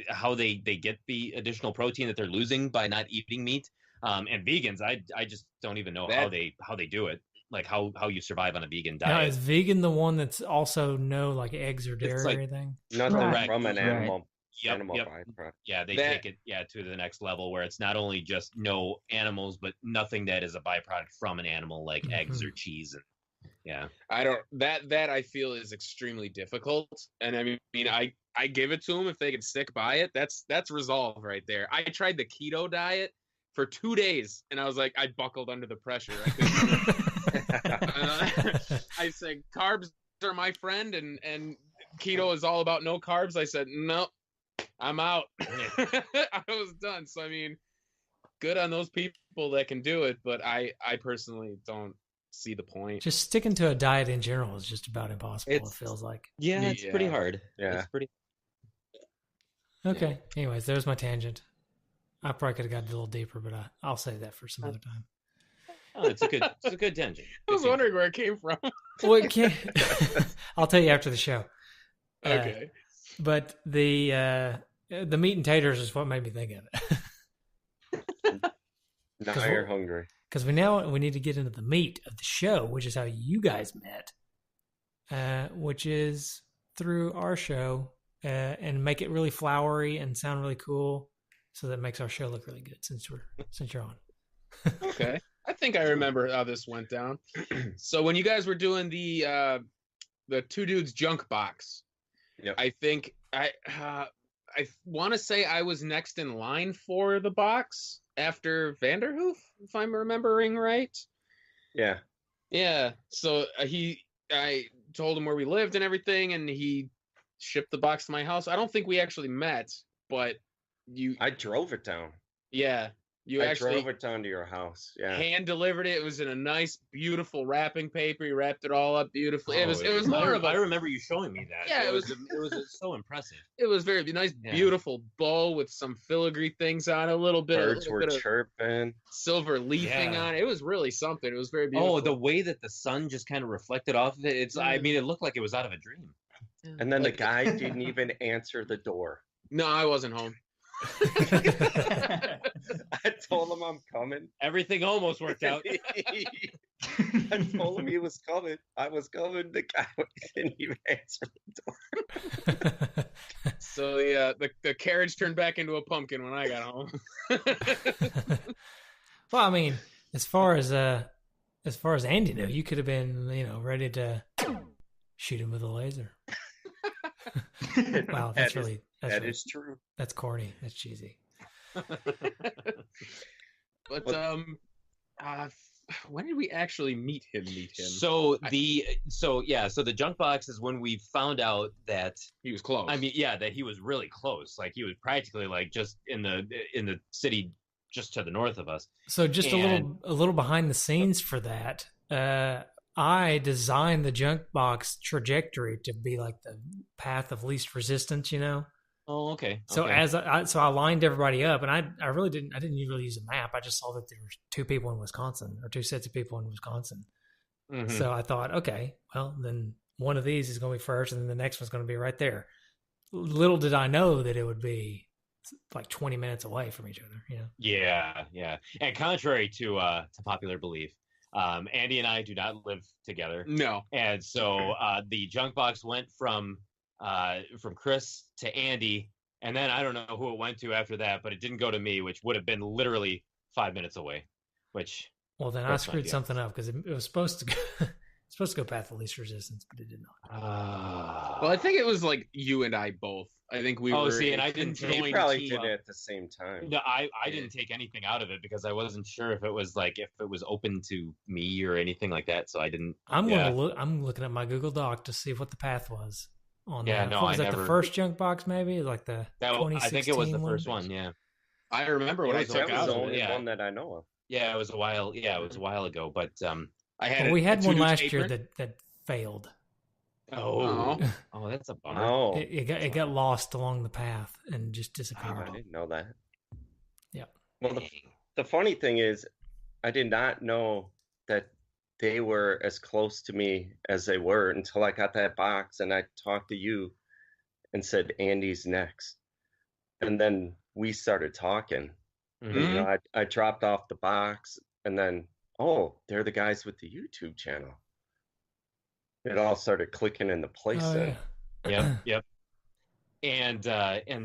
how they get the additional protein that they're losing by not eating meat. And vegans, I just don't even know how they do it. Like how you survive on a vegan Now, diet. is vegan the one that's also no like eggs or dairy like- or anything? Nothing Right. from an Right. animal. Yep, Animal yep. byproduct. Yeah, they That- take it to the next level where it's not only just no animals, but nothing that is a byproduct from an animal, like eggs or cheese. And yeah, I don't that I feel is extremely difficult, and I mean I give it to them if they can stick by it. That's resolve right there. I tried the keto diet for 2 days, and I was like, I buckled under the pressure. I said carbs are my friend, and keto is all about no carbs, I said, no, I'm out. I was done. So, I mean, good on those people that can do it, but I personally don't see the point. Just sticking to a diet in general is just about impossible, it feels like. Yeah, it's pretty hard. Yeah. It's pretty. Okay. Anyways, there's my tangent. I probably could have got a little deeper, but I'll save that for some other time. Oh, it's a good tangent. I was wondering where it came from. Well, it can't. I'll tell you after the show. Okay. But the meat and taters is what made me think of it. Now you're hungry. Because we need to get into the meat of the show, which is how you guys met, which is through our show, and make it really flowery and sound really cool, so that makes our show look really good. Since you're on. Okay. I think I remember how this went down. So when you guys were doing the Two Dudes junk box, yep. I think I want to say I was next in line for the box after Vanderhoof, if I'm remembering right. Yeah. Yeah. So I told him where we lived and everything, and he shipped the box to my house. I don't think we actually met, but I drove it down. Yeah. I drove it down to your house. Yeah. Hand delivered it. It was in a nice, beautiful wrapping paper. He wrapped it all up beautifully. It was more of a. I remember you showing me that. Yeah, it was so impressive. It was very nice, beautiful bow with some filigree things on it. A little bit. Birds were chirping. Silver leafing on it. It was really something. It was very beautiful. Oh, the way that the sun just kind of reflected off of it. I mean, it looked like it was out of a dream. And then the guy didn't even answer the door. No, I wasn't home. I told him I'm coming. Everything almost worked out. I told him he was coming. I was coming. The guy didn't even answer the door. So the carriage turned back into a pumpkin when I got home. Well, I mean, as far as Andy knew, you could have been, ready to shoot him with a laser. Wow, that is true. That's corny. That's cheesy. But when did we actually meet him? So the junk box is when we found out that he was close. I mean, yeah, that he was really close. Like he was practically like just in the city just to the north of us. So just a little behind the scenes for that. I designed the junk box trajectory to be like the path of least resistance, Oh, okay. So I lined everybody up, and I didn't really use a map. I just saw that there were two people in Wisconsin, or two sets of people in Wisconsin. Mm-hmm. So I thought, okay, well, then one of these is going to be first, and then the next one's going to be right there. Little did I know that it would be like 20 minutes away from each other, Yeah. And contrary to popular belief, Andy and I do not live together. No. And so the junk box went from Chris to Andy, and then I don't know who it went to after that, but it didn't go to me, which would have been literally 5 minutes away. Well, then I screwed something up because it was supposed to go path of least resistance, but it did not. Well, I think it was like you and I both. I think we were. Oh, see, and I didn't. You probably did it at the same time. No, I didn't take anything out of it because I wasn't sure if it was open to me or anything like that. So I didn't. I'm looking at my Google Doc to see what the path was. Was that the first junk box? Maybe like the 2016 I think it was the first one. Yeah, I remember what I took out. That was the only one that I know of. Yeah, it was a while. Yeah, it was a while ago. But we had one last year that failed. Oh, that's a bummer. Oh, it got lost along the path and just disappeared. I didn't know that. Yeah. Well, the funny thing is, I did not know that they were as close to me as they were until I got that box and I talked to you and said, Andy's next. And then we started talking. Mm-hmm. I dropped off the box and then, they're the guys with the YouTube channel. It all started clicking into place then. Yeah. Yep. And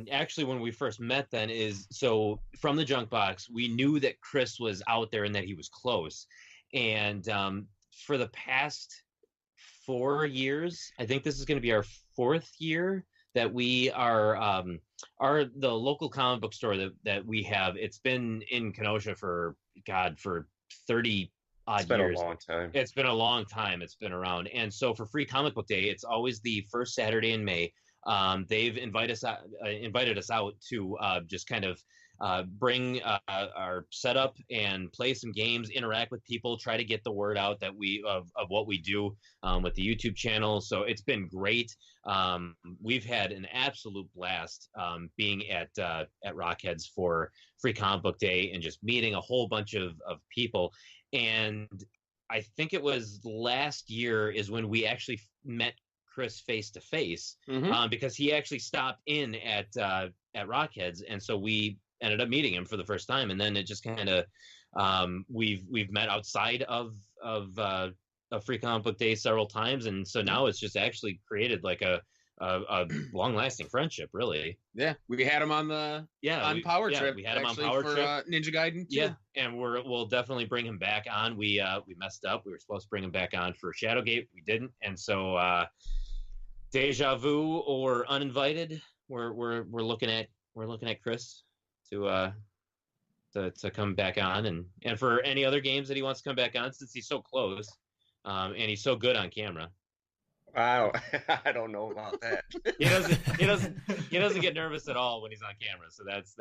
actually when we first met then so from the junk box, we knew that Chris was out there and that he was close. And for the past 4 years, I think this is going to be our 4th year that we are the local comic book store that we have. It's been in Kenosha for 30 odd It's been years. a long time. It's been a long time. It's been around. And so for Free Comic Book Day, it's always the first Saturday in May. They've invited us out to just kind of bring our setup and play some games, interact with people, try to get the word out that of what we do with the YouTube channel. So it's been great. We've had an absolute blast being at Rockheads for Free Comic Book Day and just meeting a whole bunch of people. And I think it was last year is when we actually met Chris face to face, because he actually stopped in at Rockheads, and so we ended up meeting him for the first time. And then it just kind of we've met outside of Free Comic Book Day several times, and so now it's just actually created like a long-lasting friendship, really. Yeah, we had him on the Power Trip. We had him on Power Trip. Ninja Gaiden too. Yeah, and we'll definitely bring him back on. We messed up. We were supposed to bring him back on for Shadowgate. We didn't, and so Deja Vu or Uninvited, we're looking at Chris to come back on, and for any other games that he wants to come back on, since he's so close, and he's so good on camera. I don't know about that. He doesn't get nervous at all when he's on camera. So that's.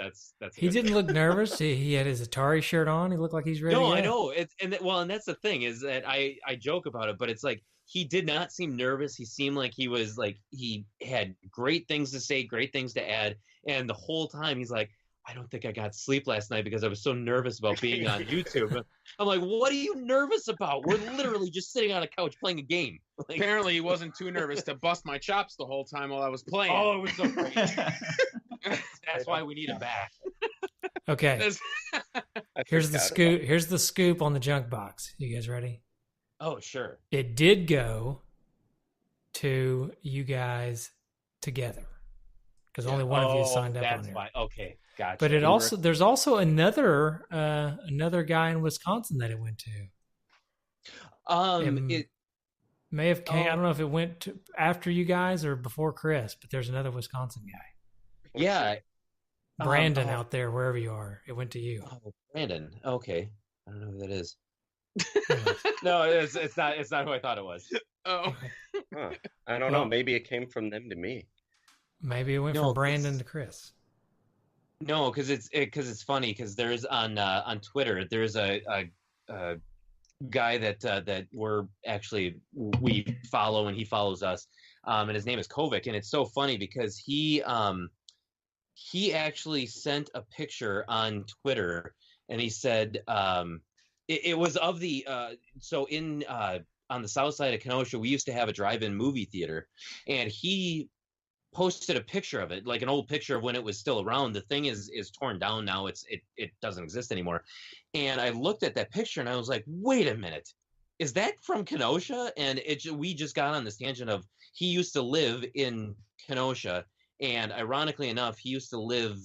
He didn't look nervous. He had his Atari shirt on. He looked like he's ready. No, to I go. know. And that's the thing is that I joke about it, but it's like he did not seem nervous. He seemed like he was like he had great things to say, great things to add, and the whole time he's like, I don't think I got sleep last night because I was so nervous about being on YouTube. I'm like, what are you nervous about? We're literally just sitting on a couch playing a game. Like, apparently, he wasn't too nervous to bust my chops the whole time while I was playing. Oh, it was so great. That's why we need him back. Okay. Here's the scoop. Here's the scoop on the junk box. You guys ready? Oh, sure. It did go to you guys together because only one of you signed up on That's here. why. Okay. Gotcha. But there's also another guy in Wisconsin that it went to. It may have came. I don't know if it went to after you guys or before Chris, but there's another Wisconsin guy. Yeah. Brandon out there, wherever you are, it went to you. Oh, Brandon. Okay. I don't know who that is. No, it's not. It's not who I thought it was. Oh. Huh. I don't know. Maybe it came from them to me. Maybe it went from Brandon to Chris. No, because it's funny because there's on Twitter there's a guy that we follow and he follows us, and his name is Kovic, and it's so funny because he actually sent a picture on Twitter and he said it was of the so in on the south side of Kenosha we used to have a drive-in movie theater, and he posted a picture of it, like an old picture of when it was still around. The thing is torn down now. It doesn't exist anymore. And I looked at that picture and I was like, wait a minute, is that from Kenosha? And we just got on this tangent of he used to live in Kenosha, and ironically enough, he used to live.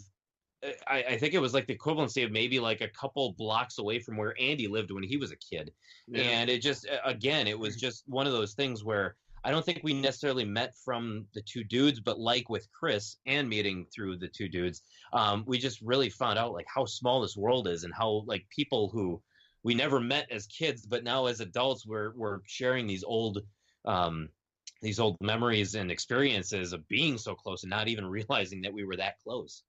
I think it was like the equivalency of maybe like a couple blocks away from where Andy lived when he was a kid. Yeah. And it just it was just one of those things where I don't think we necessarily met from the two dudes, but like with Chris and meeting through the two dudes, we just really found out like how small this world is and how like people who we never met as kids, but now as adults, we're sharing these old memories and experiences of being so close and not even realizing that we were that close.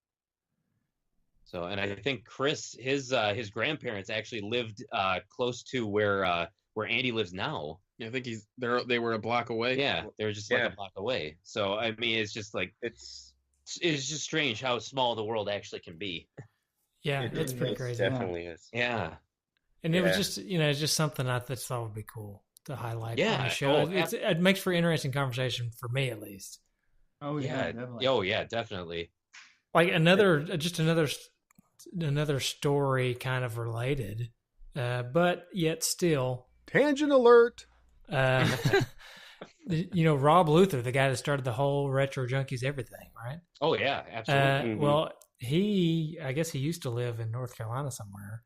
So, and I think Chris, his grandparents actually lived close to where Andy lives now. Yeah, I think they were a block away. Yeah, they were just like a block away. So I mean, it's just like it's just strange how small the world actually can be. Yeah, it's pretty crazy. Definitely is. Yeah, and it was just it's just something I just thought would be cool to highlight on the show. Oh, it makes for interesting conversation for me at least. Oh yeah, definitely. Oh yeah, definitely. Like another story kind of related, but yet still tangent alert. Rob Luther, the guy that started the whole Retro Junkies everything, right? Oh yeah, absolutely. Well, I guess he used to live in North Carolina somewhere.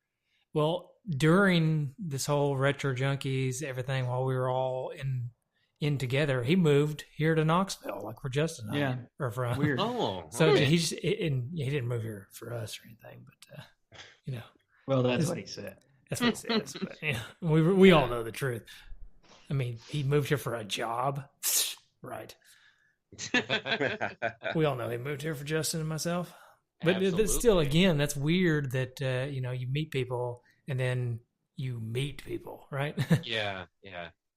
Well, during this whole Retro Junkies everything, while we were all in together, he moved here to Knoxville, like for Justin and I are from. Weird. Oh, so okay. he didn't move here for us or anything, but Well, that's what he said. That's what he says. But, yeah, we all know the truth. I mean, he moved here for a job. Right. We all know he moved here for Justin and myself. But still, again, that's weird that, you meet people and then you meet people, right? Yeah.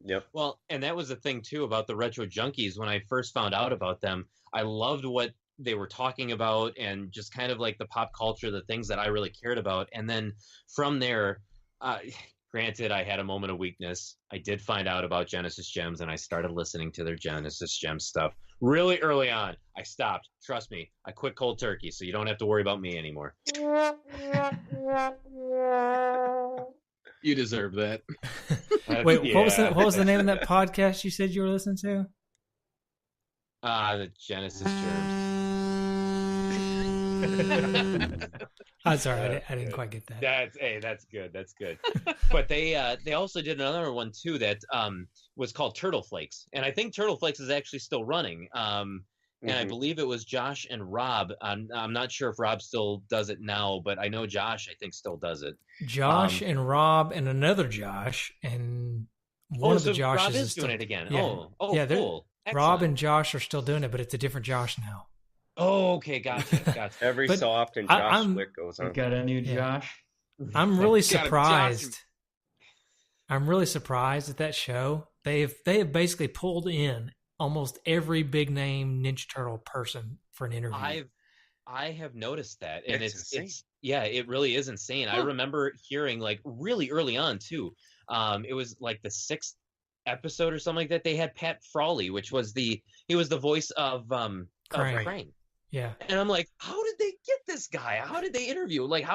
Yep. Well, and that was the thing, too, about the Retro Junkies. When I first found out about them, I loved what they were talking about and just kind of like the pop culture, the things that I really cared about. And then from there, granted, I had a moment of weakness. I did find out about Genesis Gems, and I started listening to their Genesis Gems stuff really early on. I stopped. Trust me. I quit cold turkey, so you don't have to worry about me anymore. You deserve that. Wait, what was the name of that podcast you said you were listening to? The Genesis Germs. I'm sorry, I didn't quite get that. That's good. That's good. But they also did another one too that was called Turtle Flakes, and I think Turtle Flakes is actually still running. And I believe it was Josh and Rob. I'm not sure if Rob still does it now, but I know Josh, I think, still does it. Josh and Rob and another Josh and one of the Joshes Rob is still doing it again. Yeah. Yeah, cool. Rob Excellent. and Josh are still doing it, but it's a different Josh now. Oh, okay, gotcha. Every But so often, Josh Wick goes on. Got a new Josh. I'm really Got a Josh. surprised. I'm really surprised at that show. They have basically pulled in almost every big name Ninja Turtle person for an interview. I have noticed that, and it's it really is insane. I Huh. remember hearing like really early on too. It was like the 6th episode or something like that. They had Pat Frawley, which was he was the voice of Krang. Yeah. And I'm like, how did they get this guy? How did they interview? Like,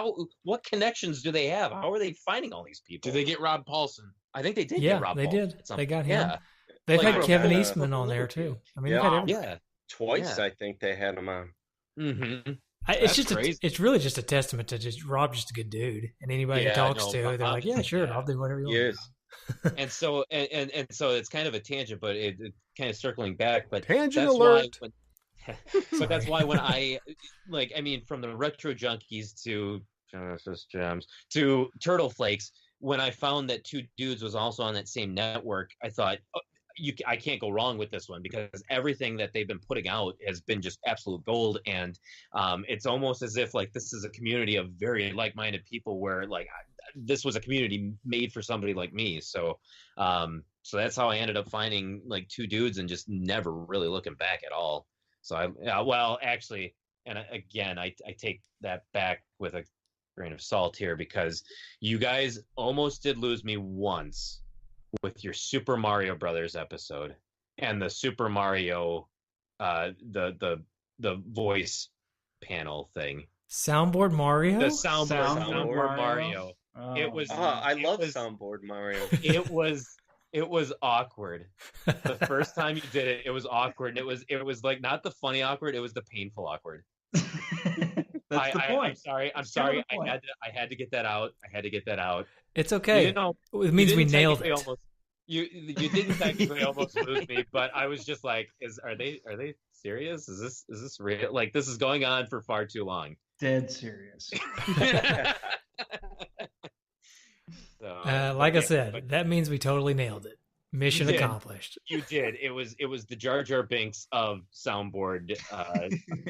what connections do they have? How are they finding all these people? Did they get Rob Paulson? I think they did Yeah, get Rob they Paulson did. at some They got point. him. Yeah. They've Like, had Kevin for Eastman on there too. I mean, Yeah. they've had everybody. Yeah. Twice, Yeah. I think they had him on. Mm-hmm. It's crazy. it's really just a testament to just Rob, just a good dude, and anybody he Yeah, talks no, to, they're Rob- like, yeah, sure, yeah. I'll do whatever you want. Yes. And so it's kind of a tangent, but it kind of circling back. But Tangent that's alert. Why but that's why when I from the Retro Junkies to Genesis Gems to Turtle Flakes, when I found that Two Dudes was also on that same network, I thought, I can't go wrong with this one, because everything that they've been putting out has been just absolute gold. And it's almost as if like this is a community of very like-minded people where like this was a community made for somebody like me. So that's how I ended up finding like Two Dudes and just never really looking back at all. So actually, and again, I take that back with a grain of salt here, because you guys almost did lose me once with your Super Mario Brothers episode and the Super Mario, the voice panel thing. Soundboard Mario. The soundboard Mario. Oh. It was. I love was- Soundboard Mario. It was awkward. The first time you did it, it was awkward. And it was like not the funny awkward, it was the painful awkward. That's the point. I'm sorry. I had to get that out. It's okay. You know, It means you we didn't nailed technically it. Almost, you didn't technically almost lose me, but I was just like, are they serious? Is this real? Like, this is going on for far too long. Dead serious. So, Like I okay, said, but that means we totally nailed it. Mission You did. accomplished. you did. It was the Jar Jar Binks of soundboard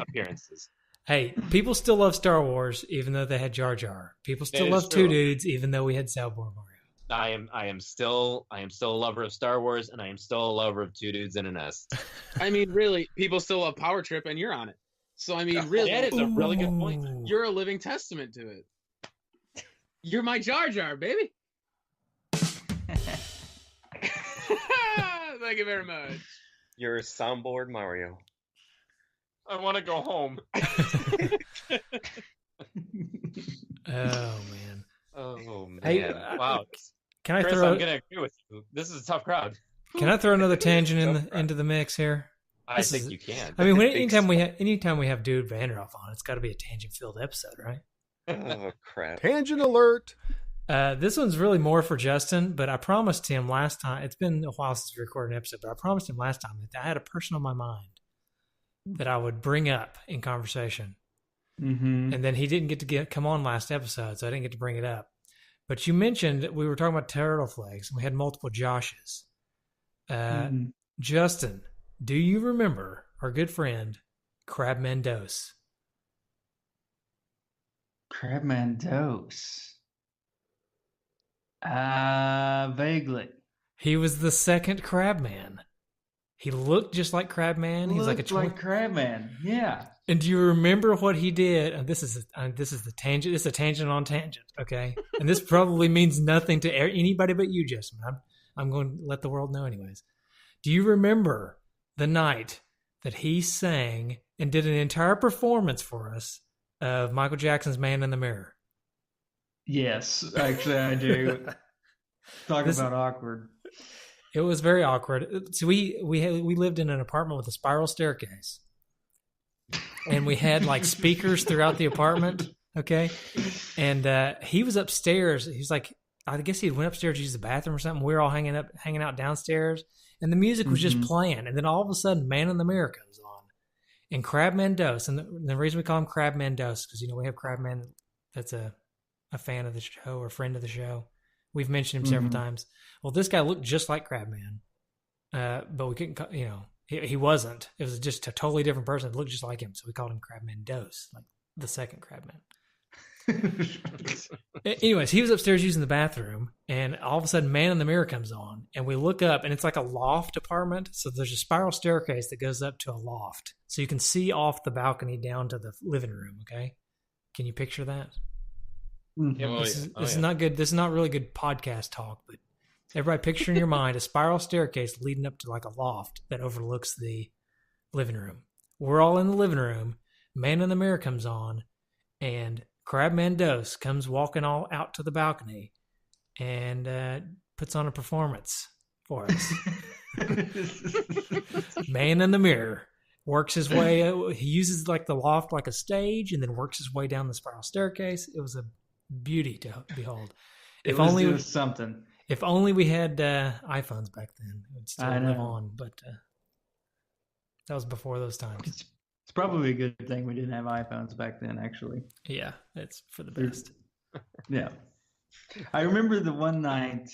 appearances. Hey, people still love Star Wars, even though they had Jar Jar. People still That is love Two true. Dudes, even though we had Soundboard Mario. I am still a lover of Star Wars, and I am still a lover of Two Dudes in an S. I mean, really, people still love Power Trip, and you're on it. So I mean, really, That is a really good point. Ooh. you're a living testament to it. You're my Jar Jar, baby. Thank you very much. You're a Soundboard Mario. I want to go home. Oh man! Oh man! Hey, Wow, Can I Chris, throw I'm gonna agree with you. This is a tough crowd. another tangent into the mix here? I This think is- you can. I mean, anytime we have Dude Vanderhoef on, it's got to be a tangent-filled episode, right? Oh crap! Tangent alert. This one's really more for Justin, but I promised him last time. It's been a while since we recorded an episode, but I promised him last time that I had a person on my mind that I would bring up in conversation. Mm-hmm. And then he didn't get to come on last episode, so I didn't get to bring it up. But you mentioned we were talking about turtle flakes, and we had multiple Joshes. Justin, do you remember our good friend Crab Mendoza? Crab Mendoza. Vaguely. He was the second Crabman. He looked just like Crabman. He was like a Crabman. Yeah. And do you remember what he did? And this is the tangent. This is a tangent on tangent. Okay, and this probably means nothing to anybody but you, Justin. I'm going to let the world know anyways. Do you remember the night that he sang and did an entire performance for us of Michael Jackson's "Man in the Mirror"? Yes, actually, I do. Talk about awkward. It was very awkward. So we lived in an apartment with a spiral staircase, and we had like speakers throughout the apartment. Okay, and he was upstairs. He was like, I guess he went upstairs to use the bathroom or something. We were all hanging out downstairs, and the music was just playing. And then all of a sudden, "Man in the Mirror" comes on, and Crab Mendoza. And the reason we call him Crab Mendoza because we have Crabman that's a fan of the show or friend of the show. We've mentioned him several times. Well, this guy looked just like Crabman, but we couldn't, he wasn't. It was just a totally different person. It looked just like him, so we called him Crab Mendoza, like the second Crabman. Anyways, he was upstairs using the bathroom, and all of a sudden, "Man in the Mirror" comes on, and we look up, and it's like a loft apartment. So there's a spiral staircase that goes up to a loft, so you can see off the balcony down to the living room. Okay, can you picture that? This is not good. This is not really good podcast talk, but everybody picture in your mind a spiral staircase leading up to like a loft that overlooks the living room. We're all in the living room. "Man in the Mirror" comes on, and Crab Mendoza comes walking all out to the balcony and puts on a performance for us. "Man in the Mirror" works his way. He uses like the loft like a stage, and then works his way down the spiral staircase. It was a beauty to behold. It was something. If only we had iPhones back then, it would still live on. But that was before those times. It's probably a good thing we didn't have iPhones back then, actually. Yeah, it's for the best. Yeah. I remember the one night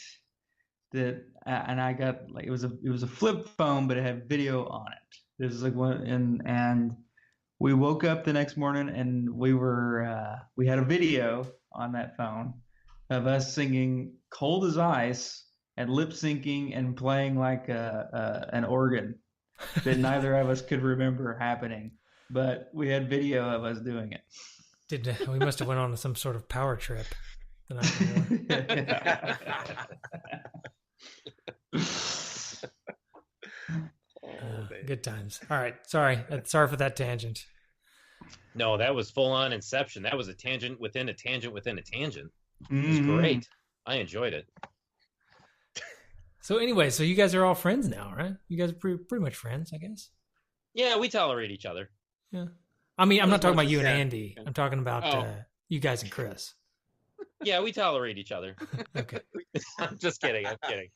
that, and I got like it was a flip phone, but it had video on it. This is like one, and we woke up the next morning and we had a video on that phone of us singing "Cold as Ice" and lip syncing and playing like an organ that neither of us could remember happening, but we had video of us doing it. We must have went on some sort of power trip the night before. Good times. All right. Sorry for that tangent. No, that was full on Inception. That was a tangent within a tangent within a tangent. It was great. I enjoyed it. So anyway, you guys are all friends now, right? You guys are pretty much friends, I guess. Yeah, we tolerate each other. Yeah. I mean, I'm not talking about you and Andy. I'm talking about you guys and Chris. Yeah, we tolerate each other. Okay. I'm just kidding. I'm kidding.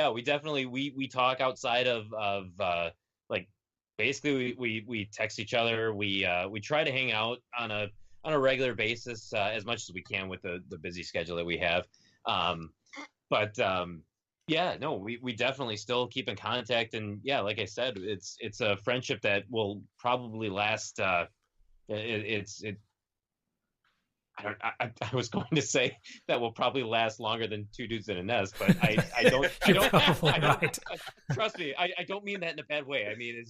We definitely we talk outside of like basically we text each other. We try to hang out on a regular basis as much as we can with the busy schedule that we have. We definitely still keep in contact, and yeah, like I said, it's a friendship that will probably last. I was going to say that will probably last longer than Two Dudes in a Nest, but I don't. Trust me, I don't mean that in a bad way. I mean,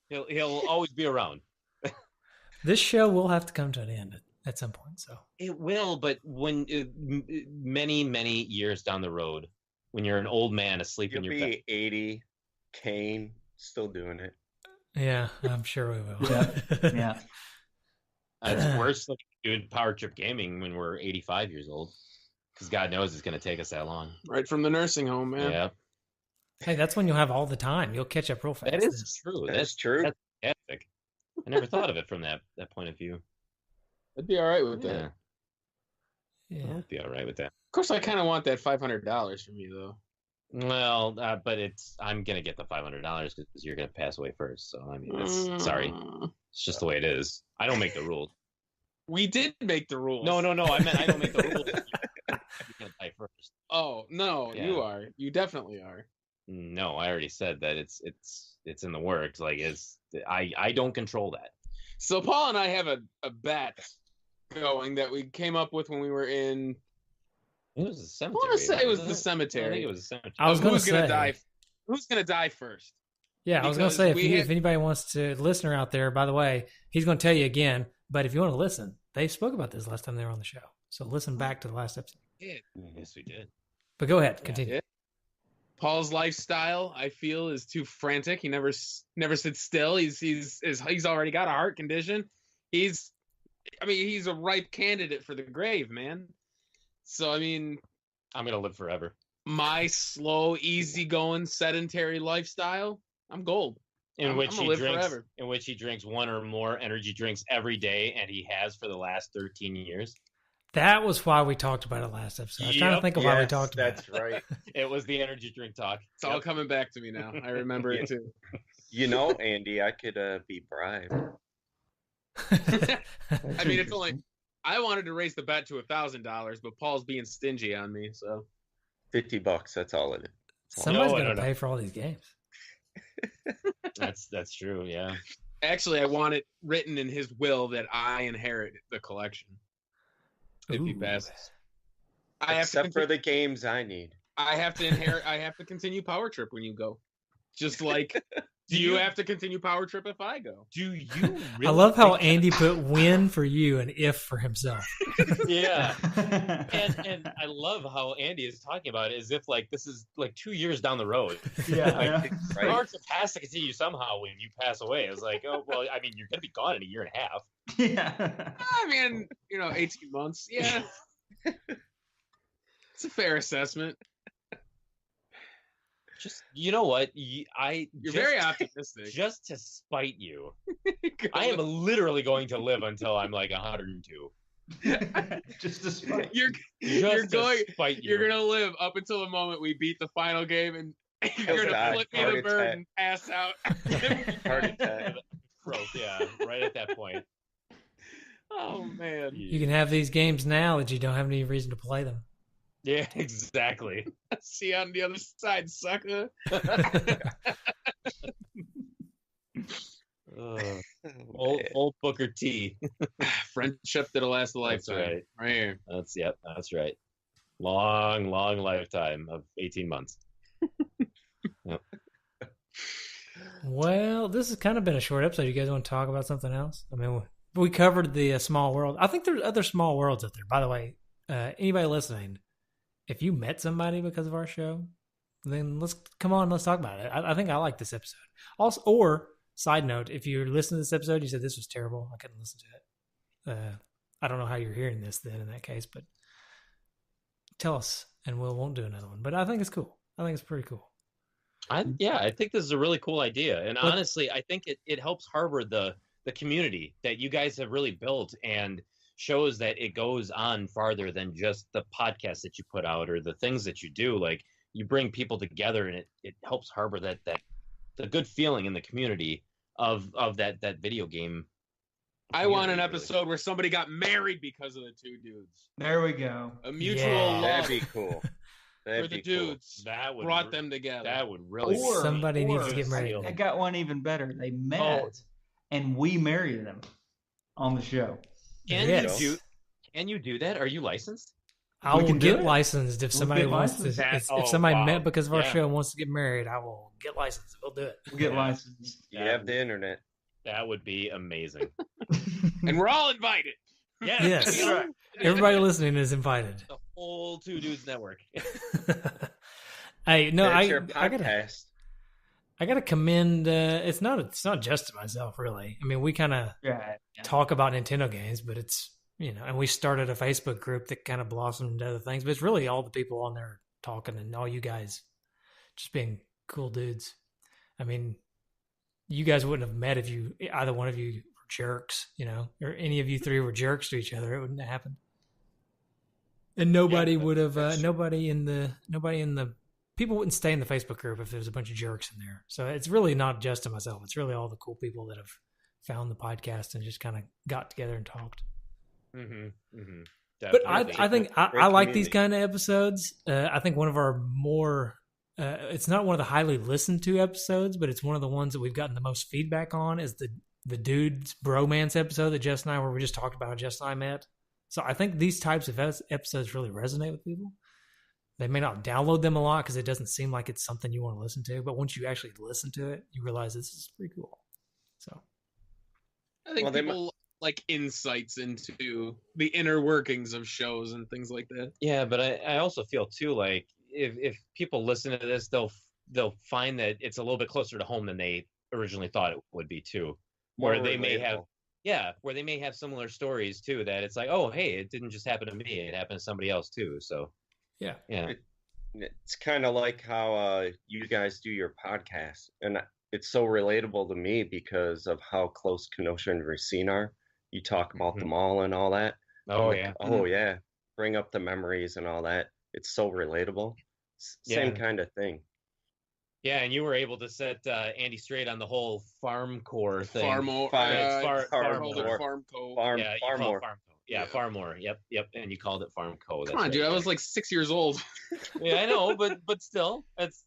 he'll always be around. This show will have to come to an end at some point, so it will. But when many years down the road, when you're an old man asleep in your bed, you'll be 80, Kane, still doing it. Yeah, I'm sure we will. Yeah. It's worse than doing Power Trip Gaming when we're 85 years old, because God knows it's going to take us that long. Right from the nursing home, man. Yeah. Hey, that's when you'll have all the time. You'll catch up real fast. That is true. That's true. That's fantastic. I never thought of it from that point of view. I'd be all right with that. Yeah. I'd be all right with that. Of course, I kind of want that $500 from you, though. Well, but I'm gonna get the $500 because you're gonna pass away first. So I mean, sorry. It's just the way it is. I don't make the rules. We did make the rules. No. I meant I don't make the rules. You can't die first. Oh no, Yeah. you are. You definitely are. No, I already said that it's in the works. Like I don't control that. So Paul and I have a bet going that we came up with when we were in. It was a I cemetery. want to say it was wasn't the I cemetery. think it was a cemetery. I was Who's gonna gonna say, die? Who's gonna die first? yeah, I was gonna Because say we if had- anybody wants to, listener out there, by the way, he's gonna tell you again. But if you want to listen, they spoke about this last time they were on the show. So listen back to the last episode. Yes, we did. But go ahead, continue. Yeah. Paul's lifestyle, I feel, is too frantic. He never sits still. He's already got a heart condition. He's a ripe candidate for the grave, man. So I mean, I'm gonna live forever. my slow, easygoing, sedentary lifestyle, I'm gold. In I'm which gonna he live drinks, forever. in which he drinks one or more energy drinks every day, and he has for the last 13 years. That was why we talked about it last episode. I was trying to Yep. think of why we talked about That's right. It was the energy drink talk. It's all coming back to me now. I remember it too. You know, Andy, I could be bribed. it. I mean, it's only. I wanted to raise the bet to $1,000, but Paul's being stingy on me. So $50. That's all it is. Somebody's No, going to no. pay for all these games. That's true. Yeah. actually, I want it written in his will that I inherit the collection if he Ooh. passes. I have Except to for the games I need. I have to inherit. I have to continue Power Trip when you go. Just like, do you have to continue Power Trip if I go? Do you? Really I love how think- Andy put win for you and if for himself. Yeah. And I love how Andy is talking about it as if like this is like 2 years down the road. Yeah. Right. Power Trip has to continue somehow when you pass away. It's like, oh well, I mean, you're gonna be gone in a year and a half. Yeah. I mean, 18 months. Yeah, it's a fair assessment. Just you know what? You're just, very optimistic. Just to spite you, I am literally going to live until I'm like 102. Just to spite. You're Just going. to spite you. You're gonna live up until the moment we beat the final game, and you're gonna die. flip me the Heart bird attack. and pass out. Heart attack. Growth, yeah, right at that point. Oh man. You can have these games now that you don't have any reason to play them. Yeah, exactly. See you on the other side, sucker. Old Booker T. Friendship that'll last a That's lifetime. right. Here. That's right. Long lifetime of 18 months. Well, this has kind of been a short episode. You guys want to talk about something else? I mean, we covered the small world. I think there's other small worlds out there. By the way, anybody listening, if you met somebody because of our show, then let's talk about it. I think I like this episode. Also, or side note, if you're listening to this episode, you said this was terrible, I couldn't listen to it. I don't know how you're hearing this then in that case, but tell us and we won't do another one. But I think it's cool. I think it's pretty cool. I think this is a really cool idea, and But- honestly, I think it helps harbor the community that you guys have really built, and shows that it goes on farther than just the podcast that you put out or the things that you do. Like you bring people together, and it helps harbor that the good feeling in the community of that video game. I want an Really. episode where somebody got married because of the two dudes. There we go. A mutual Yeah. love That'd be cool. for That'd the be cool. dudes. That would Brought them together. That would really. Or- Somebody needs to or- get married. I got one even better. They met Oh. and we married them on the show. Can Yes. you do that? Are you licensed? I We will can do get it. licensed if We'll somebody get wants to. licensed. If somebody wow. met because of our Yeah. show and wants to get married, I will get licensed. We'll do it. We'll get Yeah. licensed. You have the internet. That would be amazing. And we're all invited. Yes. That's right. Everybody listening is invited. The whole Two Dudes Network. Hey, no, That's your I podcast. gotta commend. It's not just to myself, really. I mean, we kind of Yeah. talk about Nintendo games, but it's and we started a Facebook group that kind of blossomed into other things. But it's really all the people on there talking and all you guys just being cool dudes. I mean, you guys wouldn't have met if either one of you were jerks, or any of you three were jerks to each other. It wouldn't have happened. And nobody would have. Nobody in the people wouldn't stay in the Facebook group if there was a bunch of jerks in there. So it's really not just to myself. It's really all the cool people that have found the podcast and just kind of got together and talked. But Definitely. I think Great I like these community. kind of episodes. I think one of our more, it's not one of the highly listened to episodes, but it's one of the ones that we've gotten the most feedback on is the Dude's Bromance episode that Jess and I, where we just talked about how Jess and I met. So I think these types of episodes really resonate with people. They may not download them a lot because it doesn't seem like it's something you want to listen to, but once you actually listen to it, you realize this is pretty cool. So I think people like insights into the inner workings of shows and things like that. Yeah, but I also feel too like if people listen to this, they'll find that it's a little bit closer to home than they originally thought it would be too. More Where they may have relatable. where they may have similar stories too, that it's like, oh hey, it didn't just happen to me, it happened to somebody else too. So yeah. It's kind of like how you guys do your podcast, and it's so relatable to me because of how close Kenosha and Racine are. You talk about the mall and all that. Oh Like, yeah. oh yeah, bring up the memories and all that. It's so relatable. Same kind of thing. Yeah, and you were able to set Andy straight on the whole farm core thing. Farmore. Farmco. Yeah, you Farmore. call it Farmco. Yeah, Farmore. Yep. And you called it Farmco. Come on, dude. I was like 6 years old. Yeah, I know, but still, that's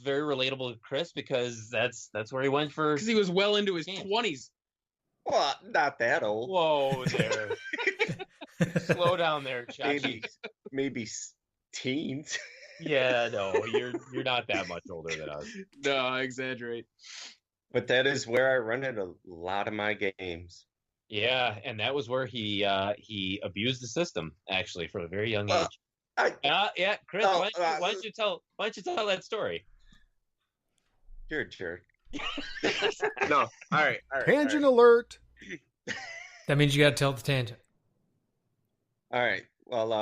very relatable to Chris because that's where he went for. Because he was well into his 20s. Well, not that old. Whoa there. Slow down there, Chachi. Maybe teens. Yeah, no, you're not that much older than us. No, I exaggerate. But that is where I rented a lot of my games. Yeah, and that was where he abused the system actually from a very young age. Yeah, Chris, why don't you tell that story? You're a jerk. No, all right. Tangent alert. That means you got to tell the tangent. All right. Well,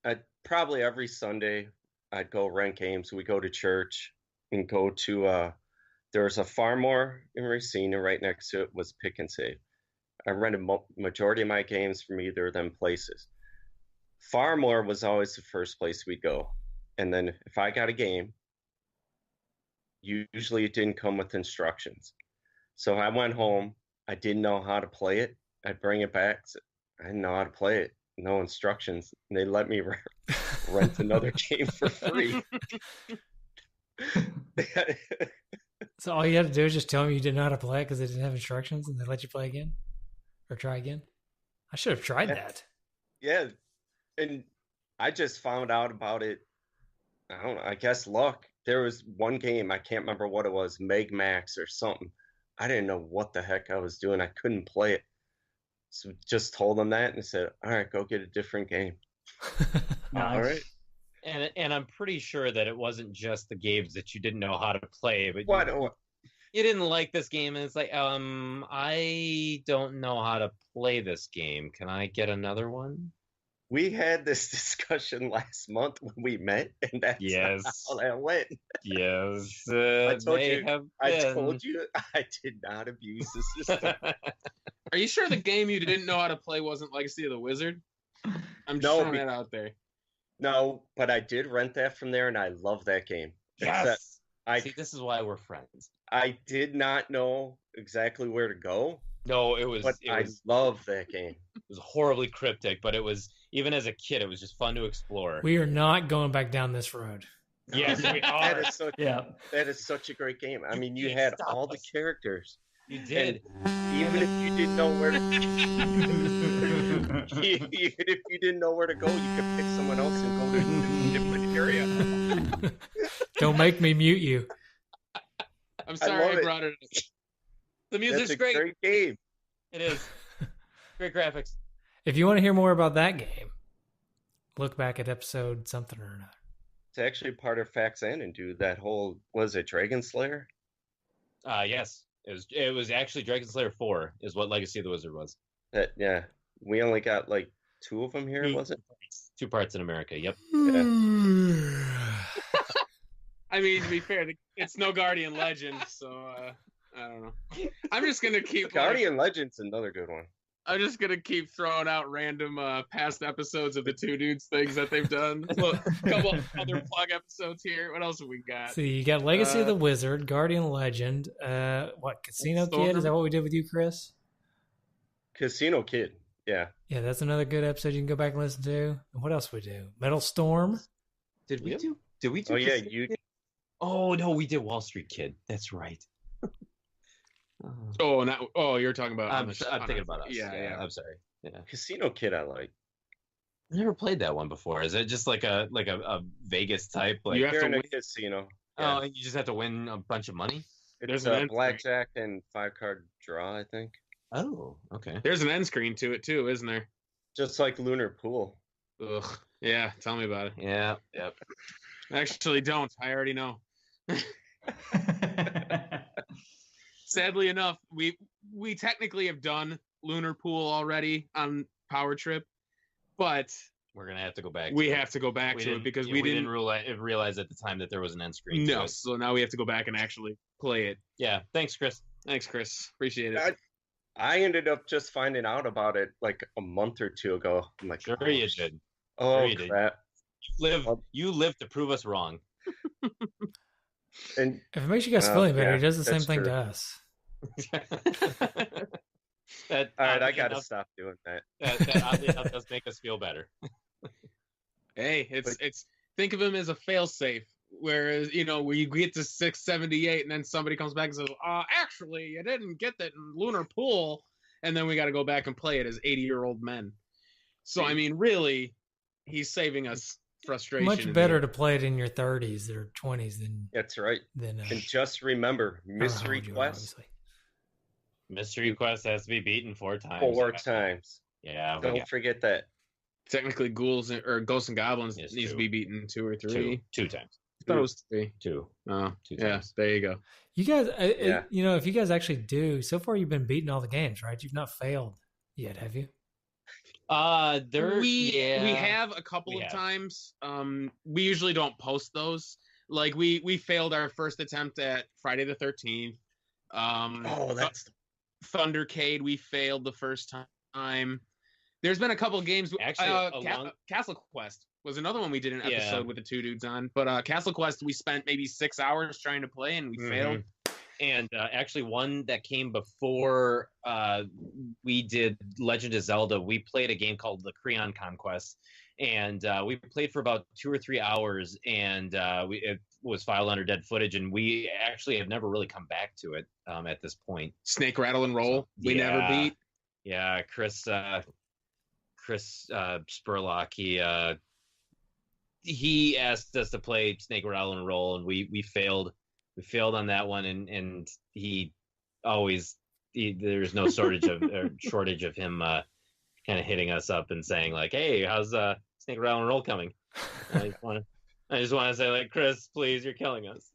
I'd probably every Sunday I'd go rent games. We go to church and go to there's a Farmore in Racine, and right next to it was Pick and Save. I rented majority of my games from either of them places. Farmore was always the first place we'd go, and then if I got a game, usually it didn't come with instructions. So I went home. I didn't know how to play it. I'd bring it back. I didn't know how to play it. No instructions. And they let me rent another game for free. So all you had to do is just tell them you didn't know how to play it because they didn't have instructions, and they let you play again or try again. I should have tried that. Yeah, and I just found out about it. I don't know. I guess luck. There was one game, I can't remember what it was, Meg Max or something. I didn't know what the heck I was doing. I couldn't play it. So just told them that and said, all right, go get a different game. Nice. All right. And I'm pretty sure that it wasn't just the games that you didn't know how to play, but What? you didn't like this game, and it's like, I don't know how to play this game. Can I get another one? We had this discussion last month when we met, and that's how that went. Yes. I told you I did not abuse the system. Are you sure the game you didn't know how to play wasn't Legacy of the Wizard? I'm just throwing that out there. No, but I did rent that from there, and I love that game. Yes. See, this is why we're friends. I did not know exactly where to go. No, it was. I love that game. It was horribly cryptic, but it was, even as a kid, it was just fun to explore. We are not going back down this road. Yes, we are. That is such a great game. I mean, you had all the characters. You did. And even if you didn't know where to even if you didn't know where to go, you could pick someone else and go to a different area. Don't make me mute you. I'm sorry I brought it up. The music's That's a great game. It is. Great graphics. If you want to hear more about that game, look back at episode something or another. It's actually part of Fax and Dude. That whole, was it Dragon Slayer? Yes. It was actually Dragon Slayer 4 is what Legacy of the Wizard was. Yeah. We only got like 2 of them here, was it? 2 parts in America, yep. Yeah. I mean, to be fair, it's no Guardian Legend, so I don't know. I'm just going to keep... Guardian Legend's another good one. I'm just gonna keep throwing out random past episodes of the Two Dudes things that they've done. Look, a couple other plug episodes here. What else have we got? See, you got Legacy of the Wizard, Guardian Legend, Casino Kid? Is that what we did with you, Chris? Casino Kid. Yeah. Yeah, that's another good episode you can go back and listen to. And what else we do? Metal Storm. Did we do? Oh yeah, Casino you. Kid? Oh no, we did Wall Street Kid. That's right. You're talking about. I'm thinking about us. Yeah. I'm sorry. Yeah. Casino Kid, I like. I never played that one before. Is it just like a Vegas type? Like You have You're to in a win. casino. oh, and you just have to win a bunch of money. There's an a end blackjack and 5-card draw, I think. Oh, okay. There's an end screen to it too, isn't there? Just like Lunar Pool. Ugh. Yeah, tell me about it. Yeah. Yep. Actually, don't. I already know. Sadly enough, we technically have done Lunar Pool already on Power Trip, but We're gonna have to go back. we to have to go back to it because yeah, we didn't realize at the time that there was an end screen. No, To it. so now we have to go back and actually play it. Yeah. Thanks, Chris. Thanks, Chris. Appreciate it. I ended up just finding out about it like a month or two ago. I'm like, Sure oh, you did. Oh Sure you did. crap! You live to prove us wrong. And If it makes you guys feel any better, yeah, he does the same that's thing true. to us. That, all right, I oddly gotta enough, stop doing that. that oddly enough does make us feel better. Hey, it's think of him as a failsafe. Whereas, where you get to 678 and then somebody comes back and says, actually, you didn't get that in Lunar Pool. And then we got to go back and play it as 80-year-old men. So, I mean, really, he's saving us frustration. Much better to play it in your 30s or 20s than That's right. than. And just remember, I don't know how Mystery old you are, Quest obviously. Mystery Quest has to be beaten 4 times. 4 times. Yeah. Don't forget that. Technically, Ghosts and Goblins Yes, needs to two. be beaten 2 or 3. 2 times. I thought it was 3. 2. Oh, 2 yeah. times. There you go. You guys, Yeah. if you guys actually do, so far you've been beating all the games, right? You've not failed yet, have you? We have a couple of times. We usually don't post those. Like we failed our first attempt at Friday the 13th. That's Thundercade. We failed the first time. There's been a couple of games. Actually, Castle Quest was another one we did an Yeah. episode with the 2 dudes on. But Castle Quest, we spent maybe 6 hours trying to play and we failed. And actually, one that came before we did Legend of Zelda, we played a game called the Creon Conquest, and we played for about 2 or 3 hours, and it was filed under dead footage, and we actually have never really come back to it at this point. Snake Rattle and Roll. We Yeah. never beat. Yeah, Chris Spurlock, he asked us to play Snake Rattle and Roll, and we failed. We failed on that one, and there's no shortage of him kind of hitting us up and saying like, "Hey, how's Snake Rattle and Roll coming?" I just want to say like, Chris, please, you're killing us.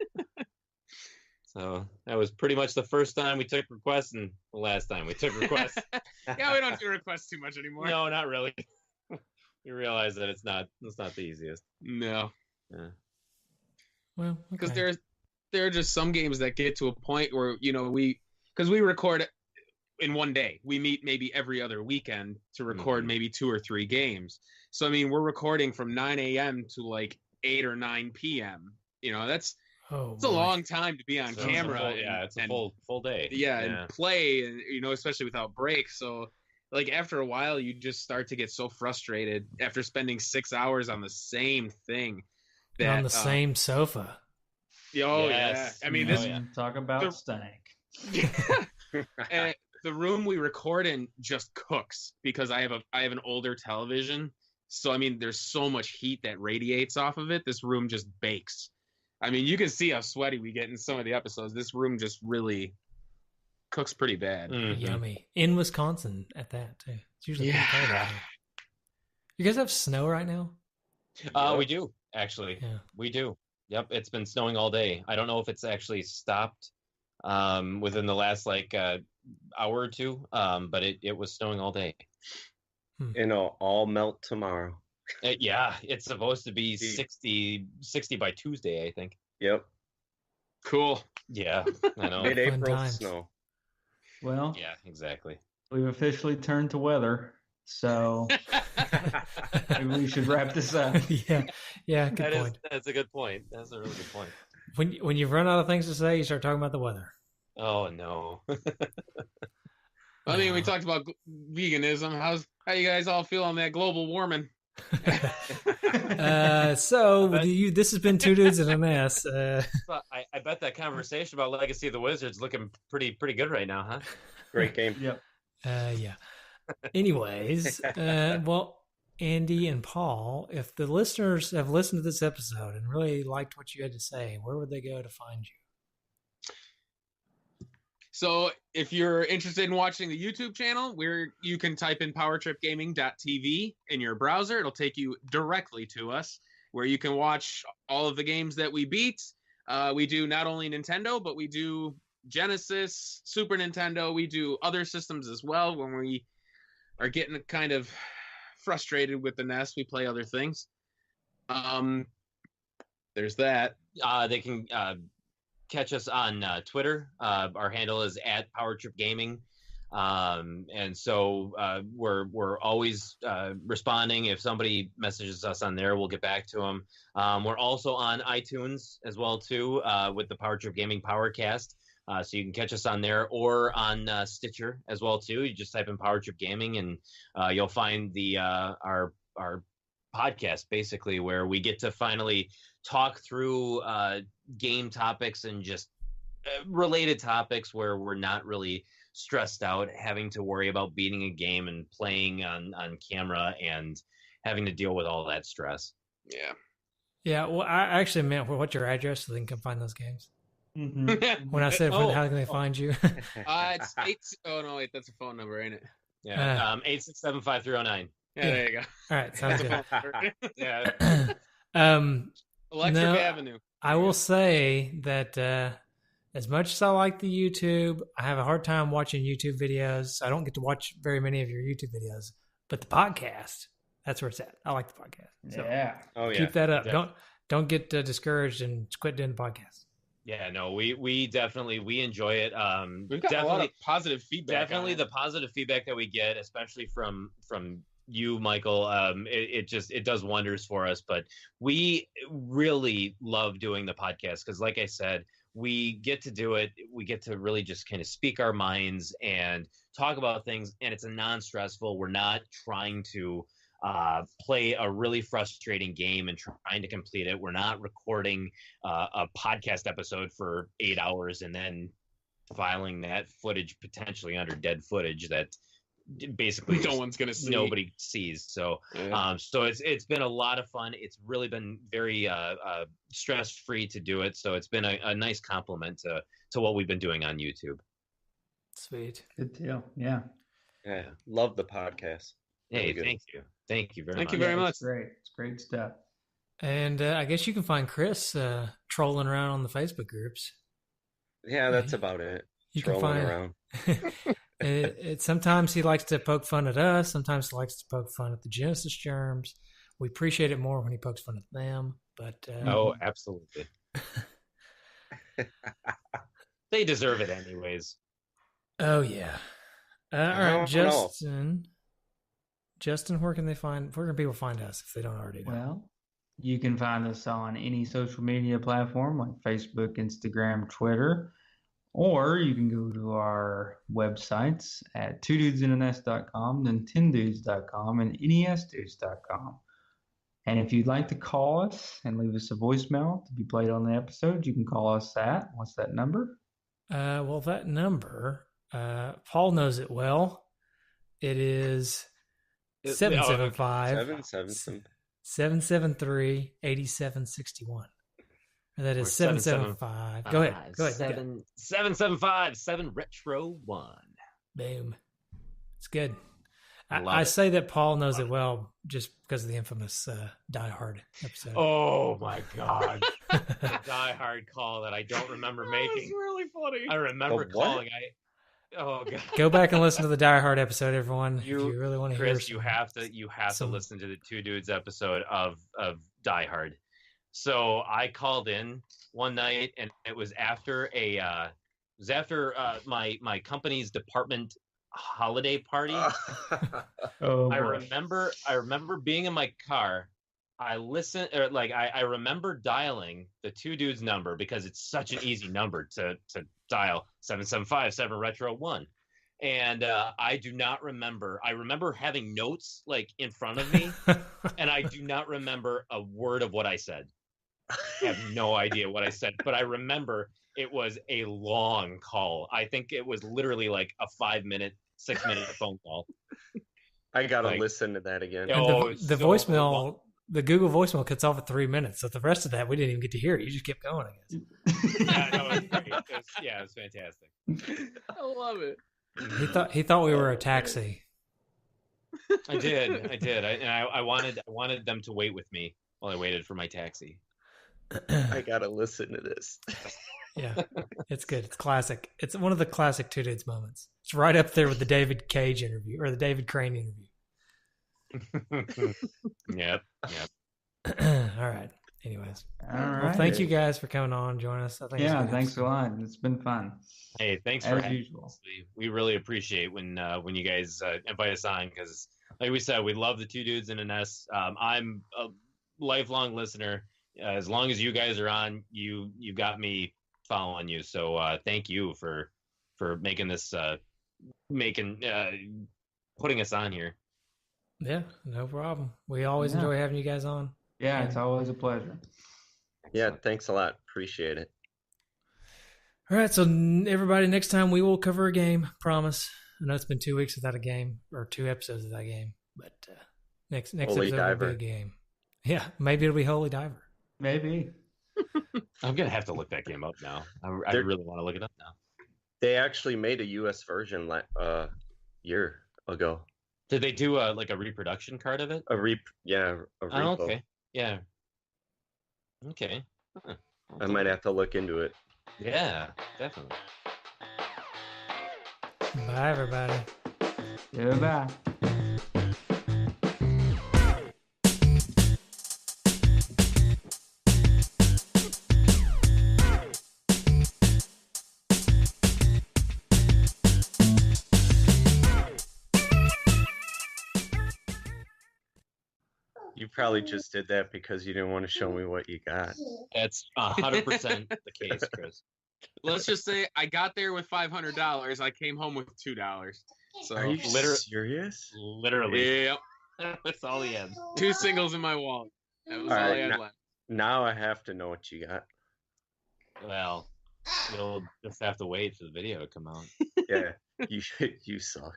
So that was pretty much the first time we took requests and the last time we took requests. Yeah, we don't do requests too much anymore. No, not really. We realize that it's not the easiest. No. Yeah. Well, Because okay. there are just some games that get to a point where because we record in one day. We meet maybe every other weekend to record maybe 2 or 3 games. So I mean, we're recording from 9 a.m. to like 8 or 9 p.m. It's a long time to be on camera. It's a full day. Yeah, and play, and especially without breaks. So like after a while, you just start to get so frustrated after spending 6 hours on the same thing. On the same sofa. Oh Yes. yeah, I mean Talk about stank. And the room we record in just cooks because I have an older television. So I mean, there's so much heat that radiates off of it. This room just bakes. I mean, you can see how sweaty we get in some of the episodes. This room just really cooks pretty bad. Yummy. In Wisconsin at that, too. It's usually pretty cold out here. You guys have snow right now? We do, actually. Yeah. We do. Yep, it's been snowing all day. I don't know if it's actually stopped within the last hour or two, but it was snowing all day. All melt tomorrow. It's supposed to be 60 by Tuesday, I think. Yep. Cool. Yeah, I know. Mid-April times. snow. Well, Yeah, exactly. we've officially turned to weather. So maybe we should wrap this up. Yeah. Good point. That's a good point. That's a really good point. When you run out of things to say, you start talking about the weather. Oh no. I mean, we talked about veganism. How you guys all feel on that global warming? This has been Two Dudes and a Mess. I bet that conversation about Legacy of the Wizards looking pretty good right now, huh? Great game. Yep. Yeah. Anyways, well, Andy and Paul, if the listeners have listened to this episode and really liked what you had to say, where would they go to find you? So if you're interested in watching the YouTube channel, where you can type in powertripgaming.tv in your browser, it'll take you directly to us, where you can watch all of the games that we beat. We do not only Nintendo, but we do Genesis, Super Nintendo. We do other systems as well. When we are getting kind of frustrated with the NES, we play other things. There's that. They can catch us on Twitter. Our handle is @PowerTripGaming. And so we're always responding. If somebody messages us on there, we'll get back to them. We're also on iTunes as well too, with the Power Trip Gaming Powercast. So you can catch us on there or on Stitcher as well too. You just type in Power Trip Gaming and you'll find the our podcast basically, where we get to finally talk through game topics and just related topics where we're not really stressed out having to worry about beating a game and playing on camera and having to deal with all that stress. Yeah, well, I actually meant what's your address so they can come find those games. Mm-hmm. When I said how can they find you? It's 8. Oh no, wait, that's a phone number, ain't it? Yeah, 8675309. Yeah, there you go. All right, sounds good. Yeah. Electric Avenue. I will say that as much as I like the YouTube, I have a hard time watching YouTube videos. I don't get to watch very many of your YouTube videos, but the podcast, that's where it's at. I like the podcast. So keep that up. Definitely. Don't get discouraged and quit doing the podcast. Yeah, no, we definitely enjoy it. We've got a lot of positive feedback. Definitely the positive feedback that we get, especially from you, Michael, it does wonders for us. But we really love doing the podcast because, like I said, we get to do it. We get to really just kind of speak our minds and talk about things, and it's a non-stressful. We're not trying to play a really frustrating game and trying to complete it. We're not recording a podcast episode for 8 hours and then filing that footage potentially under dead footage that basically no one's gonna see. Nobody sees. So so it's been a lot of fun. It's really been very stress free to do it. So it's been a nice compliment to what we've been doing on YouTube. Sweet. Good deal. Yeah. Love the podcast. Hey, thank you very much. Thank you very much. It's great. It's great stuff. And I guess you can find Chris trolling around on the Facebook groups. Yeah, that's about it. You Trolling can find around. Sometimes he likes to poke fun at us. Sometimes he likes to poke fun at the Genesis germs. We appreciate it more when he pokes fun at them. But oh, absolutely. They deserve it anyways. Oh yeah. All right, Justin, where can people find us if they don't already know? Well, you can find us on any social media platform like Facebook, Instagram, Twitter, or you can go to our websites at twodudesinaNest.com, nintendudes.com, and nesdudes.com. And if you'd like to call us and leave us a voicemail to be played on the episode, you can call us at, what's that number? Well, that number, Paul knows it well. It is 775-773-8761. That is 775. Go ahead. 775 Retro 1. Boom. It's good. I say that Paul knows it well just because of the infamous Die Hard episode. Oh my God. The Die Hard call that I don't remember making. That was really funny. I remember calling. Oh God. Go back and listen to the Die Hard episode, everyone. If you really want to hear Chris, you have to listen to the Two Dudes episode of Die Hard. So I called in one night, and it was after my company's department holiday party. Oh, I boy. remember being in my car. I remember dialing the two dudes number because it's such an easy number to dial 775 retro 1. And I do not remember. I remember having notes like in front of me, and I do not remember a word of what I said. I have no idea what I said, but I remember it was a long call. I think it was literally like a 5-minute, 6-minute phone call. I gotta Like- listen to that again. And Oh, the so voicemail, long. the Google voicemail cuts off at 3 minutes. So the rest of that, we didn't even get to hear it. You just kept going, I guess. Yeah, no, it was great. It was fantastic. I love it. He thought we were a taxi. I did. I wanted them to wait with me while I waited for my taxi. I gotta listen to this. Yeah, it's good. It's classic. It's one of the classic Two Dudes moments. It's right up there with the David Cage interview or the David Crane interview. Yep. All right. Anyways, All well, right. thank you guys for coming on, joining us. I think it's Yeah, been thanks a episode. lot. It's been fun. Hey, thanks for As having usual. us. We really appreciate when you guys invite us on because, like we said, we love the Two Dudes in an S. I'm a lifelong listener. As long as you guys are on, you got me following you. So thank you for making this putting us on here. Yeah, no problem. We always Yeah. enjoy having you guys on. Yeah, it's always a pleasure. Yeah, thanks a lot. Appreciate it. All right, so everybody, next time we will cover a game. Promise. I know it's been 2 weeks without a game or 2 episodes without a game, but next Holy episode Diver. will be a game. Yeah, maybe it'll be Holy Diver. Maybe. I'm gonna have to look that game up now. I There- really want to look it up now. They actually made a U.S. version year ago. Did they do like a reproduction card of it? A repo. Oh, okay. Yeah. Okay. Huh. I might have to look into it. Yeah, definitely. Bye, everybody. Goodbye. You probably just did that because you didn't want to show me what you got. That's 100% the case, Chris. Let's just say I got there with $500. I came home with $2. So Are you liter- serious? Literally. yep, That's all he had. 2 singles in my wallet. That was all, All I right, had now- left. Now I have to know what you got. Well, you'll just have to wait for the video to come out. Yeah, you suck.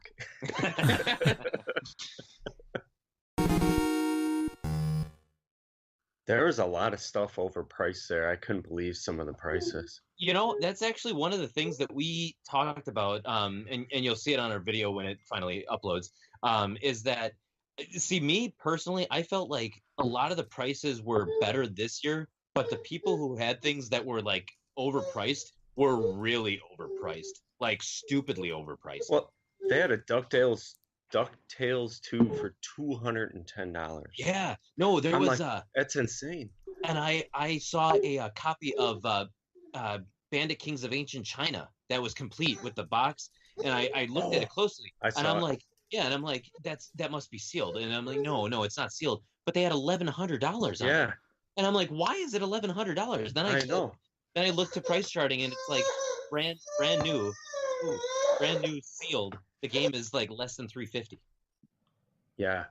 There was a lot of stuff overpriced there. I couldn't believe some of the prices. You know, that's actually one of the things that we talked about, and you'll see it on our video when it finally uploads, is that, see, me personally, I felt like a lot of the prices were better this year, but the people who had things that were like overpriced were really overpriced, like stupidly overpriced. Well, they had a DuckTales 2 for $210. Yeah, no, there I'm was like, that's insane. and I saw a copy of Bandit Kings of Ancient China that was complete with the box, and I looked at it closely, I and saw I'm it. like, yeah, and I'm like, that must be sealed, and I'm like, no, it's not sealed, but they had $1,100 on it, Yeah, and I'm like, why is it $1,100? Then I know. Then I looked to price charting, and it's like brand new sealed. The game is like less than $350. Yeah,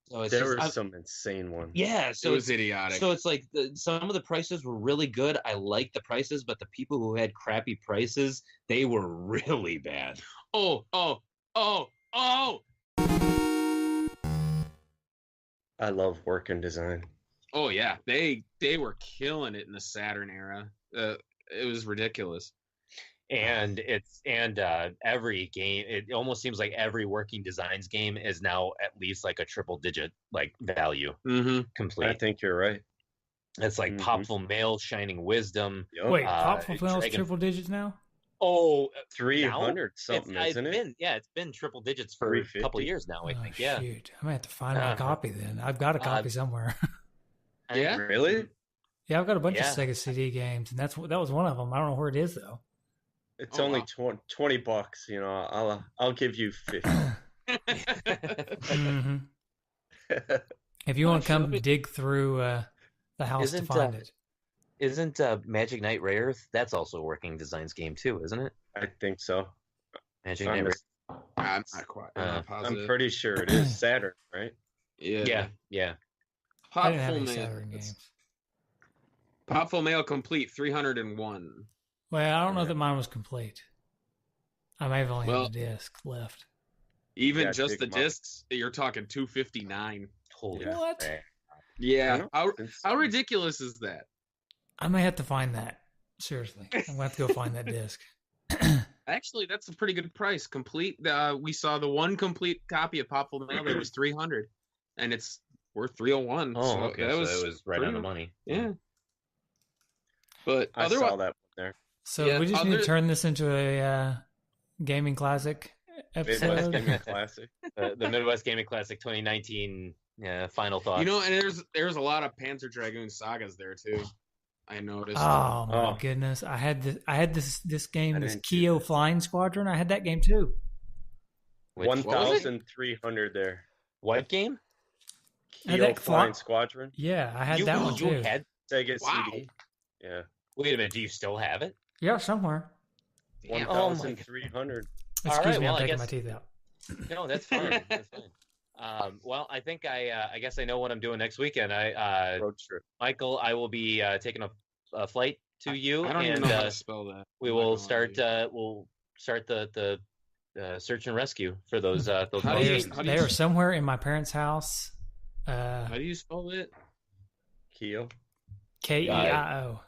So it's there just, were some insane ones. yeah, It so was it's idiotic. So it's like some of the prices were really good. I liked the prices, but the people who had crappy prices, they were really bad. oh. I love working design. Oh yeah, they were killing it in the Saturn era. It was ridiculous. And every game, it almost seems like every working designs game is now at least like a triple digit like value Mm-hmm. I complete. think you're right. It's like Mhm. Popful Mail, Shining Wisdom. Yep. Wait, Uh, Pop Fulfill's Dragon- triple digits now? Oh, 300 something, isn't it? It's been triple digits for a couple 350? of years now. I Oh, think. Yeah. shoot. I might have to find my copy then. I've got a copy somewhere. Yeah? Really? Yeah, I've got a bunch Yeah. of Sega CD games, and that was one of them. I don't know where it is though. It's Oh, only wow. $20. You know, I'll give you 50. Hmm. If you want to come dig through the house to find it. Isn't Magic Knight Rare? That's also a Working Designs game too, isn't it? I think so. Magic I'm, Knight I'm not quite. I'm not I'm positive. pretty sure it is Saturn, right? Yeah. Yeah. I didn't have Popful any Mail. Saturn games. Popful Mail complete 301. Well, I don't know that mine was complete. I may have only Well- had the disc left. Even Yeah, just dig the 'em up. discs, you're talking 259. Holy Yeah. What? Man. Yeah. I How ridiculous is that? I may have to find that. Seriously. I'm going to have to go find that disc. Actually, that's a pretty good price. Complete. We saw the one complete copy of Popful Mail that was 300, and it's worth 301. Oh, so okay. that So was it was right on the money. Yeah. But I otherwise, saw that one there. So Yeah, we just need to other- turn this into a gaming classic Midwest episode. Gaming Classic. The Midwest Gaming Classic 2019 final thoughts. and there's a lot of Panzer Dragoon sagas there too. I noticed. Oh my Oh. goodness! I had this game, I this didn't do Keo this. Flying Squadron. I had that game too. Which- 1,300 there. What game? Had Keo that Flying fly- Squadron. Yeah, I had that one you too. had? Sega Wow. CD. Yeah. Wait a minute. Do you still have it? Yeah, somewhere. Damn. Oh my 1,300. Excuse right, me, well, I'm I taking guess- my teeth out. No, that's fine. That's fine. Well, I think I guess I know what I'm doing next weekend. Road trip. Michael, I will be taking a flight to you, I don't and even know how to spell that. we I'm not will gonna lie to start the search and rescue for those How do you- locations. how do They are somewhere in my parents' house. How do you spell it? Keo. Keio.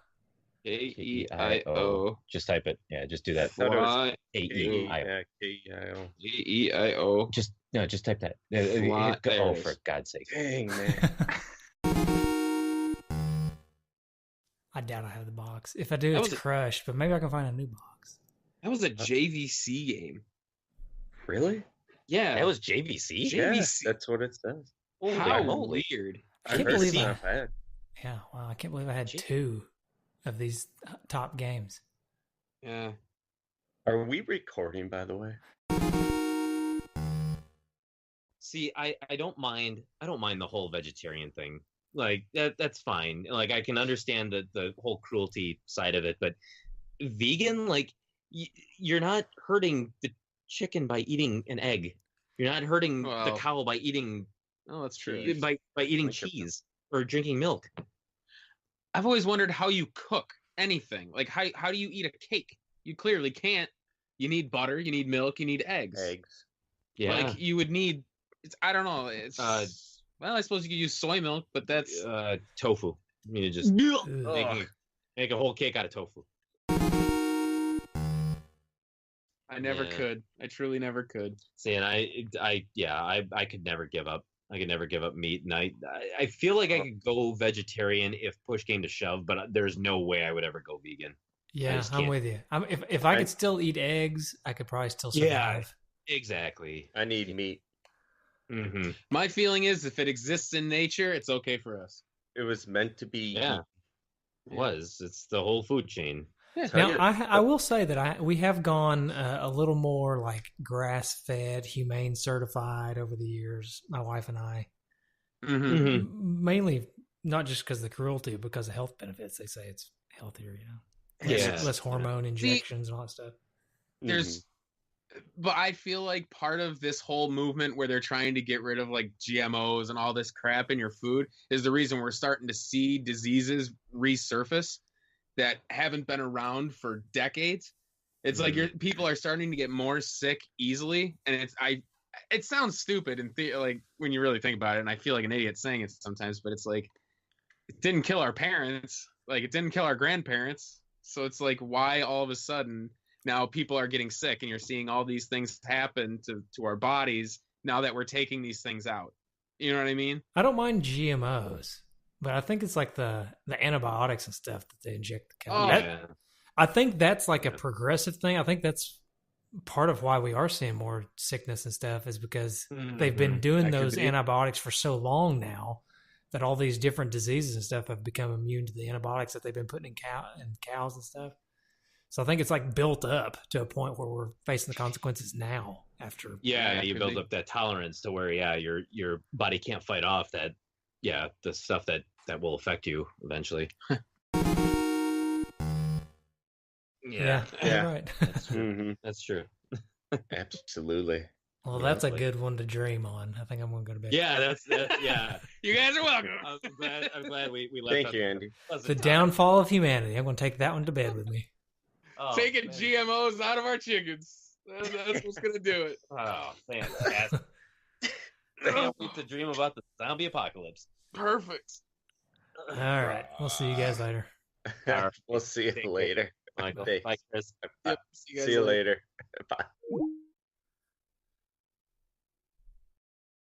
K-E-I-O. Just type it. Yeah, just do that. Thought it was Y A-E-I-O. Yeah, K-E-I-O. E-E-I-O. Just type that. Fly- there Oh, it is. for God's sake! Dang, man. I doubt I have the box. If I do, That it's was a- crushed. But maybe I can find a new box. That was a JVC game. Really? Yeah. That was JVC. Yeah. Yeah, JVC. that's what it says. Holy How moly! weird. I Can't heard believe it's I- not bad. Yeah, wow! I can't believe I had Gee. 2 of these top games. Yeah. Are we recording, by the way? See, I don't mind the whole vegetarian thing. Like that's fine. Like I can understand the whole cruelty side of it, but vegan, like you're not hurting the chicken by eating an egg. You're not hurting the Well, cow by eating Oh, that's true. by eating Think of- cheese or drinking milk. I've always wondered how you cook anything. Like how do you eat a cake? You clearly can't. You need butter, you need milk, you need eggs. Eggs. Yeah. Like you would need I don't know. It's well, I suppose you could use soy milk, but that's Tofu. You need to just Ugh. make a whole cake out of tofu. I never Yeah. could. I truly never could. See, and I could never give up. I could never give up meat, and I feel like I could go vegetarian if push came to shove, but there's no way I would ever go vegan. Yeah, just I'm can't. with you. If I could still eat eggs, I could probably still survive. Exactly. I need meat. Mm-hmm. My feeling is if it exists in nature, it's okay for us. It was meant to be. Yeah. It was. It's the whole food chain. Now, I will say that we have gone a little more like grass-fed, humane certified over the years, my wife and I. Mm-hmm. Mainly not just because of the cruelty, but because of health benefits. They say it's healthier, Yeah. less hormone injections and all that stuff. There's but I feel like part of this whole movement where they're trying to get rid of like GMOs and all this crap in your food is the reason we're starting to see diseases resurface that haven't been around for decades. It's like people are starting to get more sick easily, and it sounds stupid and like when you really think about it, and I feel like an idiot saying it sometimes, but it's like it didn't kill our parents, like it didn't kill our grandparents, so it's like why all of a sudden now people are getting sick and you're seeing all these things happen to our bodies now that we're taking these things out. You know what I mean? I don't mind GMOs, but I think it's like the antibiotics and stuff that they inject the cow. Oh, Yeah. I think that's like a progressive thing. I think that's part of why we are seeing more sickness and stuff is because they've been doing That could those be. antibiotics for so long now that all these different diseases and stuff have become immune to the antibiotics that they've been putting in cows and stuff. So I think it's like built up to a point where we're facing the consequences now. After Yeah, you could build be. up that tolerance to where your body can't fight off that the stuff that will affect you eventually. yeah, Yeah. right. That's true. Hmm. That's true. Absolutely. Well, Yeah, that's a like- good one to dream on. I think I'm gonna go to bed. Yeah, that's yeah. You guys are welcome. I'm glad we left. Thank out you, the Andy. pleasant The time. downfall of humanity. I'm gonna take that one to bed with me. Oh, Taking man. GMOs out of our chickens. That's what's gonna do it. Oh, fantastic. Can't wait to dream about the zombie apocalypse. Perfect. All right. We'll see you guys later. We'll see Take you care. later. Michael. Thanks. Bye, Chris. Yep. See you guys See you later. Bye.